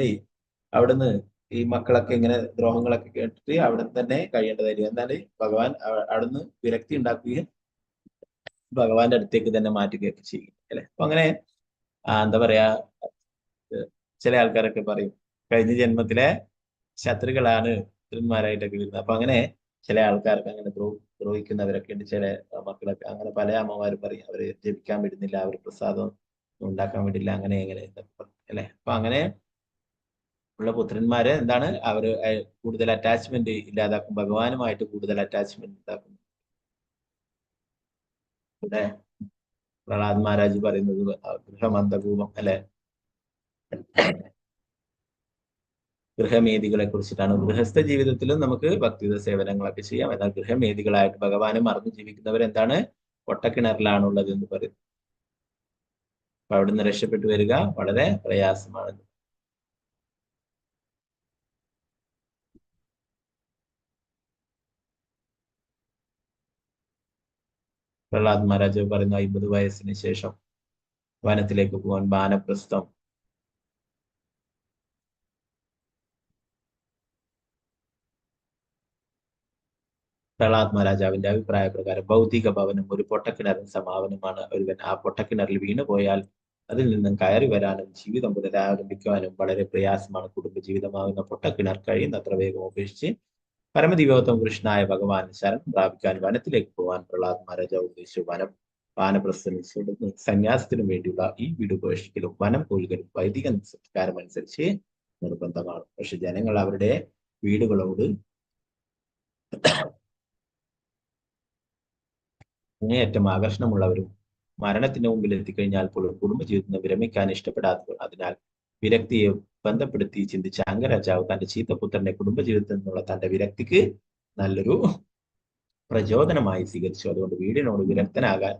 അവിടുന്ന് ഈ മക്കളൊക്കെ ഇങ്ങനെ ദ്രോഹങ്ങളൊക്കെ കേട്ടിട്ട് അവിടെ തന്നെ കഴിയേണ്ടതായിരിക്കും. എന്നാല് ഭഗവാൻ അവിടുന്ന് വിരക്തി ഉണ്ടാക്കുകയും ഭഗവാന്റെ അടുത്തേക്ക് തന്നെ മാറ്റുകയൊക്കെ ചെയ്യും അല്ലെ. അപ്പൊ അങ്ങനെ എന്താ പറയാ, ചില ആൾക്കാരൊക്കെ പറയും കഴിഞ്ഞ ജന്മത്തിലെ ശത്രുക്കളാണ് പുത്രന്മാരായിട്ടൊക്കെ വരുന്നത്. അപ്പൊ അങ്ങനെ ചില ആൾക്കാർക്ക് അങ്ങനെ ദ്രോഹിക്കുന്നവരൊക്കെ ഉണ്ട്. ചില മക്കളൊക്കെ അങ്ങനെ പല അമ്മമാരും പറയും അവര് ജപിക്കാൻ വിടുന്നില്ല, അവർ പ്രസാദം ഉണ്ടാക്കാൻ വിടില്ല, അങ്ങനെ എങ്ങനെ അല്ലെ. അപ്പൊ അങ്ങനെ ഉള്ള പുത്രന്മാര് എന്താണ്, അവര് കൂടുതൽ അറ്റാച്ച്മെന്റ് ഇല്ലാതാക്കും, ഭഗവാനുമായിട്ട് കൂടുതൽ അറ്റാച്ച്മെന്റ് ഉണ്ടാക്കും. ഇവിടെ പ്രഹ്ലാദ് മഹാരാജ് പറയുന്നത് ഗൃഹമന്തകൂപം അല്ലെ, ഗൃഹമേദികളെ കുറിച്ചിട്ടാണ്. ഗൃഹസ്ഥ ജീവിതത്തിലും നമുക്ക് ഭക്തിയുത സേവനങ്ങളൊക്കെ ചെയ്യാം. എന്നാൽ ഗൃഹമേദികളായിട്ട് ഭഗവാനെ മറന്നു ജീവിക്കുന്നവരെന്താണ്, പൊട്ടക്കിണറിലാണുള്ളത് എന്ന് പറയും. അപ്പൊ അവിടുന്ന് രക്ഷപ്പെട്ടു വരിക വളരെ പ്രയാസമാണ്. പ്രഹ്ലാദ് മഹാരാജ് പറയുന്നു 50 വയസ്സിന് ശേഷം വനത്തിലേക്ക് പോകാൻ വാനപ്രസ്ഥം. പ്രഹ്ലാദ് മഹാരാജാവിന്റെ അഭിപ്രായ പ്രകാരം ഭൗതിക ഭവനം ഒരു പൊട്ടക്കിണറിന് സമാപനമാണ്. ഒരുവൻ ആ പൊട്ടക്കിണറിൽ വീണു പോയാൽ അതിൽ നിന്നും കയറി വരാനും ജീവിതം പുനരാരംഭിക്കുവാനും വളരെ പ്രയാസമാണ്. കുടുംബജീവിതമാകുന്ന പൊട്ടക്കിണർ കഴിയുന്നത്ര വേഗം ഉപേക്ഷിച്ച് പരമദിവ്യോത്തമ കൃഷ്ണനായ ഭഗവാൻ ശരണം പ്രാപിക്കാൻ വനത്തിലേക്ക് പോകാൻ പ്രഹ്ലാദ് മഹാരാജാവ് ഉദ്ദേശിച്ചു. വാനപ്രസ്ഥ സന്യാസത്തിനു വേണ്ടിയുള്ള ഈ വീട് ഉപേക്ഷിക്കലും വനം കോഴികളും വൈദിക സംസ്കാരം അനുസരിച്ച് നിർബന്ധമാണ്. പക്ഷെ ജനങ്ങൾ അവരുടെ വീടുകളോട് അങ്ങേയറ്റം ആകർഷണമുള്ളവരും മരണത്തിന് മുമ്പിൽ എത്തിക്കഴിഞ്ഞാൽ പോലും കുടുംബജീവിതത്തിന് വിരമിക്കാൻ ഇഷ്ടപ്പെടാത്തവർ. അതിനാൽ വിരക്തിയെ ബന്ധപ്പെടുത്തി ചിന്തിച്ച അംഗരാജാവ് തന്റെ ചീത്തപുത്രനെ കുടുംബജീവിതത്തിൽ നിന്നുള്ള തന്റെ വിരക്തിക്ക് നല്ലൊരു പ്രചോദനമായി സ്വീകരിച്ചു. അതുകൊണ്ട് വീടിനോട് വിരക്തനാകാൻ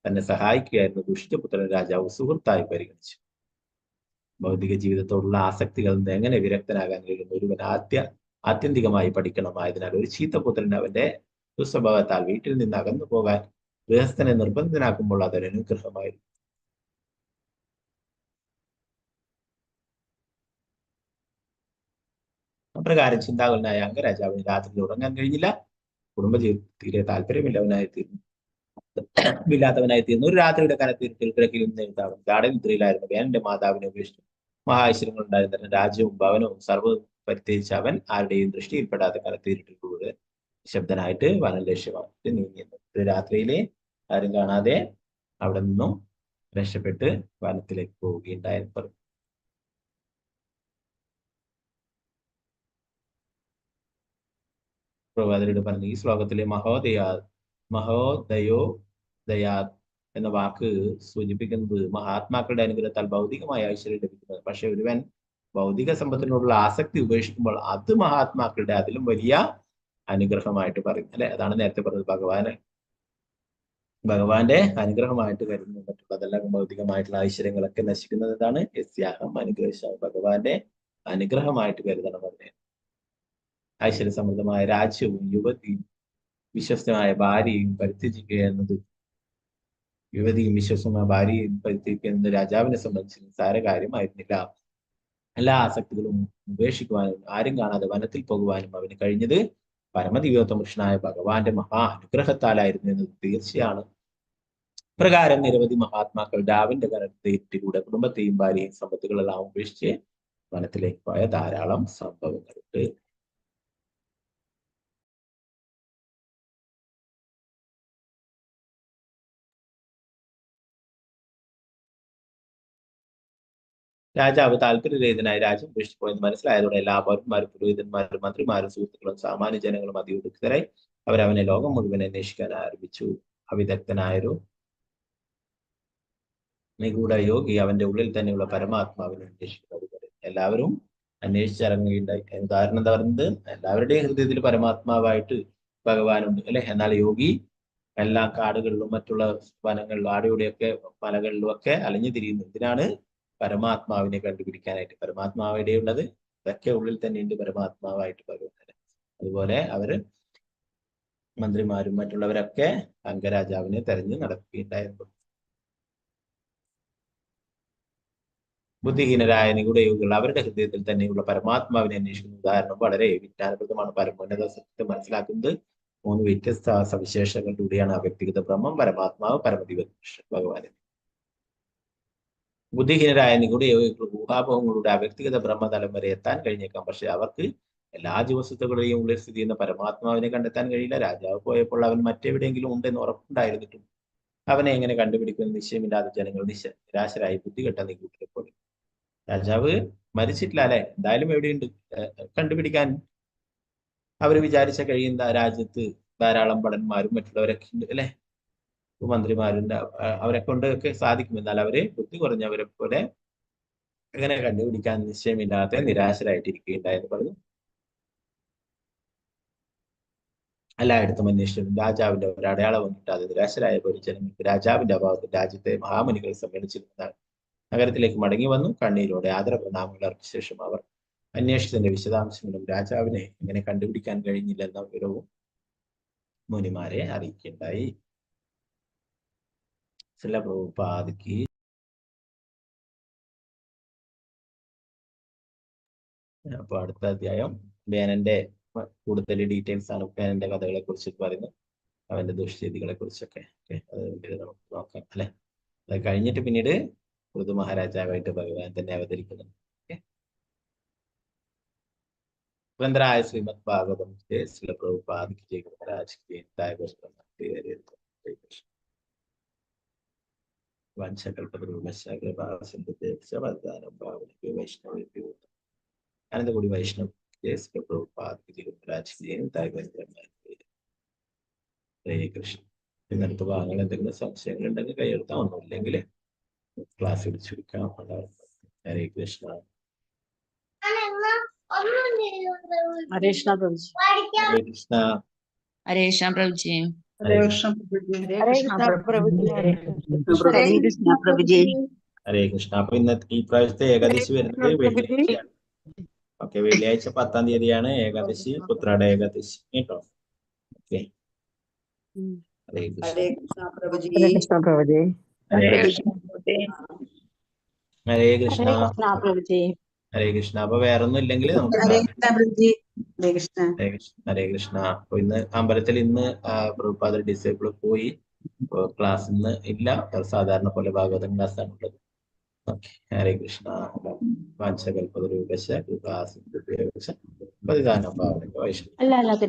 തന്നെ സഹായിക്കുകയായിരുന്നു ദുഷിതപുത്രൻ രാജാവ് സുഹൃത്തായി പരിഗണിച്ചു. ഭൗതിക ജീവിതത്തോടുള്ള ആസക്തികളിൽ നിന്ന് എങ്ങനെ വിരക്തനാകാൻ കഴിയുന്ന ഒരുവൻ ആത്യന്തികമായി പഠിക്കണമായതിനാൽ ഒരു ചീത്തപുത്രൻ അവന്റെ ദുസ്വഭാവത്താൽ വീട്ടിൽ നിന്ന് അകന്നു പോകാൻ ഗൃഹസ്ഥനെ നിർബന്ധിതനാക്കുമ്പോൾ അതൊരു അനുഗ്രഹമായിരുന്നു. അപ്രകാരം ചിന്താകുലനായ അംഗരാജാവിന് രാത്രിയിൽ ഉറങ്ങാൻ കഴിഞ്ഞില്ല. കുടുംബജീവിതത്തിലെ താല്പര്യമില്ലാത്തവനായി തീർന്നു. ഒരു രാത്രിയുടെ കനത്തിൽ കിഴക്കിൽ നിന്നെഴുത്താവും ഗാഠനിദ്രയിലായിരുന്നു വേനന്റെ മാതാവിനെ ഉപേക്ഷിച്ചു. മഹാഐശ്വര്യങ്ങൾ ഉണ്ടായിരുന്ന രാജ്യവും ഭവനവും സർവ്വവും പരിത്യജിച്ച് അവൻ ആരുടെയും ദൃഷ്ടിയിൽപ്പെടാതെ കനത്തീരിട്ടിലൂടെ ശബ്ദനായിട്ട് വനം ലക്ഷ്യമായിട്ട് നീങ്ങിയത്. രാത്രിയിലെ ആരും കാണാതെ അവിടെ നിന്നും രക്ഷപ്പെട്ട് വനത്തിലേക്ക് പോവുകയുണ്ടായെന്ന് പറഞ്ഞു. പ്രവാചകരുടെ പറഞ്ഞു ഈ ശ്ലോകത്തിലെ മഹോദയാത് എന്ന വാക്ക് സൂചിപ്പിക്കുന്നത് മഹാത്മാക്കളുടെ അനുഗ്രഹത്താൽ ഭൗതികമായ ഐശ്വര്യം ലഭിക്കുന്നത്. പക്ഷെ ഒരുവൻ ഭൗതിക സമ്പത്തിനോടുള്ള ആസക്തി ഉപേക്ഷിക്കുമ്പോൾ അത് മഹാത്മാക്കളുടെ അതിലും വലിയ അനുഗ്രഹമായിട്ട് പറയും അല്ലെ. അതാണ് നേരത്തെ പറഞ്ഞത്, ഭഗവാന്റെ അനുഗ്രഹമായിട്ട് കരുതുന്നത്. മറ്റുള്ളതെല്ലാം ഭൗതികമായിട്ടുള്ള ഐശ്വര്യങ്ങളൊക്കെ നശിക്കുന്നത് എന്താണ്, യസ്യാഹം അനുഗ്രഹിച്ചാൽ ഭഗവാന്റെ അനുഗ്രഹമായിട്ട് കരുതണം. അതിനെ ഐശ്വര്യ സമൃദ്ധമായ രാജ്യവും യുവതിയും വിശ്വസ്തമായ ഭാര്യയും പരിത്യജിക്കുക എന്നത് യുവതിയും വിശ്വസുമായ ഭാര്യയും പരിത്യജിക്കുന്നത് രാജാവിനെ സംബന്ധിച്ച് നിസ്സാര കാര്യമായിരുന്നില്ല. എല്ലാ ആസക്തികളും ഉപേക്ഷിക്കുവാനും ആരും കാണാതെ വനത്തിൽ പോകുവാനും അവന് കഴിഞ്ഞത് പരമദിവ്യോത്തമൃഷ്ണനായ ഭഗവാന്റെ മഹാ അനുഗ്രഹത്താലായിരുന്നു എന്നത് തീർച്ചയാണ്. പ്രകാരം നിരവധി മഹാത്മാക്കൾ രാവിന്റെ കരത്തിലൂടെ കുടുംബത്തെയും ഭാര്യയും സമ്പത്തുകളെല്ലാം ഉപേക്ഷിച്ച് വനത്തിലേക്ക് പോയ ധാരാളം സംഭവങ്ങളുണ്ട്. രാജാവ് താല്പര്യരഹിതനായി രാജ്യം ഉപേക്ഷിച്ചു പോയെന്ന് മനസ്സിലായതോടെ എല്ലാ പൗരന്മാരും പുരോഹിതന്മാരും മന്ത്രിമാരും സുഹൃത്തുക്കളും സാമാന്യ ജനങ്ങളും അതിദുഃഖിതരായി അവരവനെ ലോകം മുഴുവൻ അന്വേഷിക്കാൻ ആരംഭിച്ചു. അവിദഗ്ധനായൊരു നിഗൂഢ യോഗി അവന്റെ ഉള്ളിൽ തന്നെയുള്ള പരമാത്മാവിനെ അന്വേഷിക്കുന്നത് പോലെ എല്ലാവരും അന്വേഷിച്ചിറങ്ങുകയുണ്ടായി. ഉദാഹരണം എന്താ പറയുന്നത്, എല്ലാവരുടെയും ഹൃദയത്തിൽ പരമാത്മാവായിട്ട് ഭഗവാനുണ്ട് അല്ലെ. എന്നാൽ യോഗി എല്ലാ കാടുകളിലും മറ്റുള്ള വനങ്ങളിലും ആടയുടെയൊക്കെ മലകളിലും ഒക്കെ അലഞ്ഞു തിരിയുന്നു. ഇതിനാണ് പരമാത്മാവിനെ കണ്ടുപിടിക്കാനായിട്ട്. പരമാത്മാവ് എവിടെയുള്ളത്? ഇതൊക്കെ ഉള്ളിൽ തന്നെയുണ്ട് പരമാത്മാവായിട്ട് ഭഗവാൻ. അതുപോലെ അവര് മന്ത്രിമാരും മറ്റുള്ളവരൊക്കെ അംഗരാജാവിനെ തെരഞ്ഞു നടക്കുകയുണ്ടായിരുന്നു. ബുദ്ധിഹീനരായ നിഗൂഢയോഗികൾ അവരുടെ ഹൃദയത്തിൽ തന്നെയുള്ള പരമാത്മാവിനെ അന്വേഷിക്കുന്ന ഉദാഹരണം വളരെ വിജ്ഞാനപ്രദമാണ്. പരമോന്നത സത്യത്തെ മനസ്സിലാക്കുന്നത് 3 വ്യത്യസ്ത സവിശേഷതകളിലൂടെയാണ്. ആ വ്യക്തിഗത ബ്രഹ്മം, പരമാത്മാവ്, പരമദിവ്യ ഭഗവാൻ. ബുദ്ധിഹീനരായ നിഗൂഢയോഗികൾ ഊഹാഭവങ്ങളുടെ ആ വ്യക്തിഗത ബ്രഹ്മതലം വരെ എത്താൻ കഴിഞ്ഞേക്കാം. പക്ഷെ അവർക്ക് എല്ലാ ജീവസത്തുക്കളുടെയും ഉള്ളിൽ സ്ഥിതി ചെയ്യുന്ന പരമാത്മാവിനെ കണ്ടെത്താൻ കഴിയില്ല. രാജാവ് പോയപ്പോൾ അവൻ മറ്റെവിടെയെങ്കിലും ഉണ്ടെന്ന് ഉറപ്പുണ്ടായിരുന്നിട്ടും അവനെ എങ്ങനെ കണ്ടുപിടിക്കുമെന്ന് നിശ്ചയമില്ലാതെ ജനങ്ങൾ നിരാശരായി ബുദ്ധികെട്ട നിഗൂഢരെ പോലെ. രാജാവ് മരിച്ചിട്ടില്ല അല്ലെ, എന്തായാലും എവിടെയുണ്ട് കണ്ടുപിടിക്കാൻ അവർ വിചാരിച്ച കഴിയുന്ന രാജ്യത്ത് ധാരാളം ഭടന്മാരും മറ്റുള്ളവരൊക്കെ ഉണ്ട് അല്ലെ, മന്ത്രിമാരുണ്ട്. അവരെ കൊണ്ടൊക്കെ സാധിക്കും. എന്നാൽ അവരെ ബുദ്ധി കുറഞ്ഞവരെ പോലെ എങ്ങനെ കണ്ടുപിടിക്കാൻ നിശ്ചയമില്ലാതെ നിരാശരായിട്ടിരിക്കുകയുണ്ടായെന്ന് പറഞ്ഞു. എല്ലായിടത്തും അന്വേഷിച്ചിട്ടും രാജാവിന്റെ ഒരു അടയാളവും കിട്ടാതെ നിരാശരായ ഒരു ജനങ്ങൾക്ക് രാജാവിന്റെ അഭാവത്തിൽ രാജ്യത്തെ മഹാമുനികൾ സമ്മേളിച്ചിരുന്ന നഗരത്തിലേക്ക് മടങ്ങി വന്നു. കണ്ണീരോടെ ആദരപ്രണാമങ്ങൾ അർപ്പിച്ച ശേഷം അവർ അന്വേഷിച്ചതിന്റെ വിശദാംശങ്ങളും രാജാവിനെ എങ്ങനെ കണ്ടുപിടിക്കാൻ കഴിഞ്ഞില്ലെന്ന വിവരവും മുനിമാരെ അറിയിക്കുകയുണ്ടായി. ശ്രീല പ്രഭുപാദിക്ക് അപ്പൊ അടുത്ത അധ്യായം വേനന്റെ കൂടുതൽ ഡീറ്റെയിൽസ് ആണ്. വേനന്റെ കഥകളെ കുറിച്ച് പറയുന്നത്, അവന്റെ ദുഷ്ചെയ്തികളെ കുറിച്ചൊക്കെ. അത് നമുക്ക് നോക്കാം അല്ലെ. അത് കഴിഞ്ഞിട്ട് പിന്നീട് ഋതു മഹാരാജാവായിട്ട് ഭഗവാൻ തന്നെ അവതരിക്കുന്നുണ്ട്. സ്വതന്ത്രായ ശ്രീമദ് ഭാഗവതം ശ്രീല പ്രഭുപാദിക്ക് ജയ മഹാരാജ് അനന്തകൂടി വൈഷ്ണവ് ജയ പ്രഭുപാദിക്ക് ജയ മഹാരാജ് ഹരേ കൃഷ്ണ. ഇന്നത്തെ ഭാഗങ്ങൾ എന്തെങ്കിലും സംശയങ്ങൾ ഉണ്ടെങ്കിൽ കൈയെടുത്താൽ, ഒന്നുമില്ലെങ്കിൽ ക്ലാസ് പിടിച്ചെടുക്കാം. ഹരേ കൃഷ്ണ. ഹരേ കൃഷ്ണ പ്രഭുജി. ഹരേ കൃഷ്ണ. ഹരേ കൃഷ്ണ പ്രഭുജി. ഹരേ കൃഷ്ണ പ്രഭുജി. ഹരേ കൃഷ്ണ പ്രഭുജി. ഹരേ കൃഷ്ണ പ്രഭുജി. ഹരേ കൃഷ്ണ. അപ്പൊ ഇന്നത്തെ ഈ പ്രാവശ്യത്തെ ഏകാദശി വരുന്നത് വെള്ളിയാഴ്ചയാണ്. ഓക്കെ, വെള്ളിയാഴ്ച 10-ാം തീയതിയാണ് ഏകാദശി, ഉത്രാട ഏകാദശി കേട്ടോ. ഓക്കെ, ഹരേ കൃഷ്ണ. ഹരേ കൃഷ്ണ പ്രഭുജി. ഹരേ കൃഷ്ണ പ്രഭുജി. ഹരേ കൃഷ്ണ. ഹരേ കൃഷ്ണ. ഹരേ കൃഷ്ണ പ്രഭുജി. ഹരേ കൃഷ്ണ. അപ്പൊ വേറൊന്നും ഇല്ലെങ്കിൽ നമുക്ക് ഹരേ കൃഷ്ണ പ്രഭുജി. ഹരേ കൃഷ്ണ. ഹരേ കൃഷ്ണ. അപ്പൊ ഇന്ന് അമ്പലത്തിൽ പ്രഭുപാദ ഡിസേബിൾ പോയി. ക്ലാസ് ഇന്ന് ഇല്ല, സാധാരണ പോലെ ഭാഗവതം ക്ലാസ് ആണുള്ളത്. ഓക്കെ, ഹരേ കൃഷ്ണ. വാഞ്ചകൽപതരൂപശ കൃപാസിന്ധുഭ്യവ പതിതാനം ഭാവനക വൈഷ്ണവ. അല്ല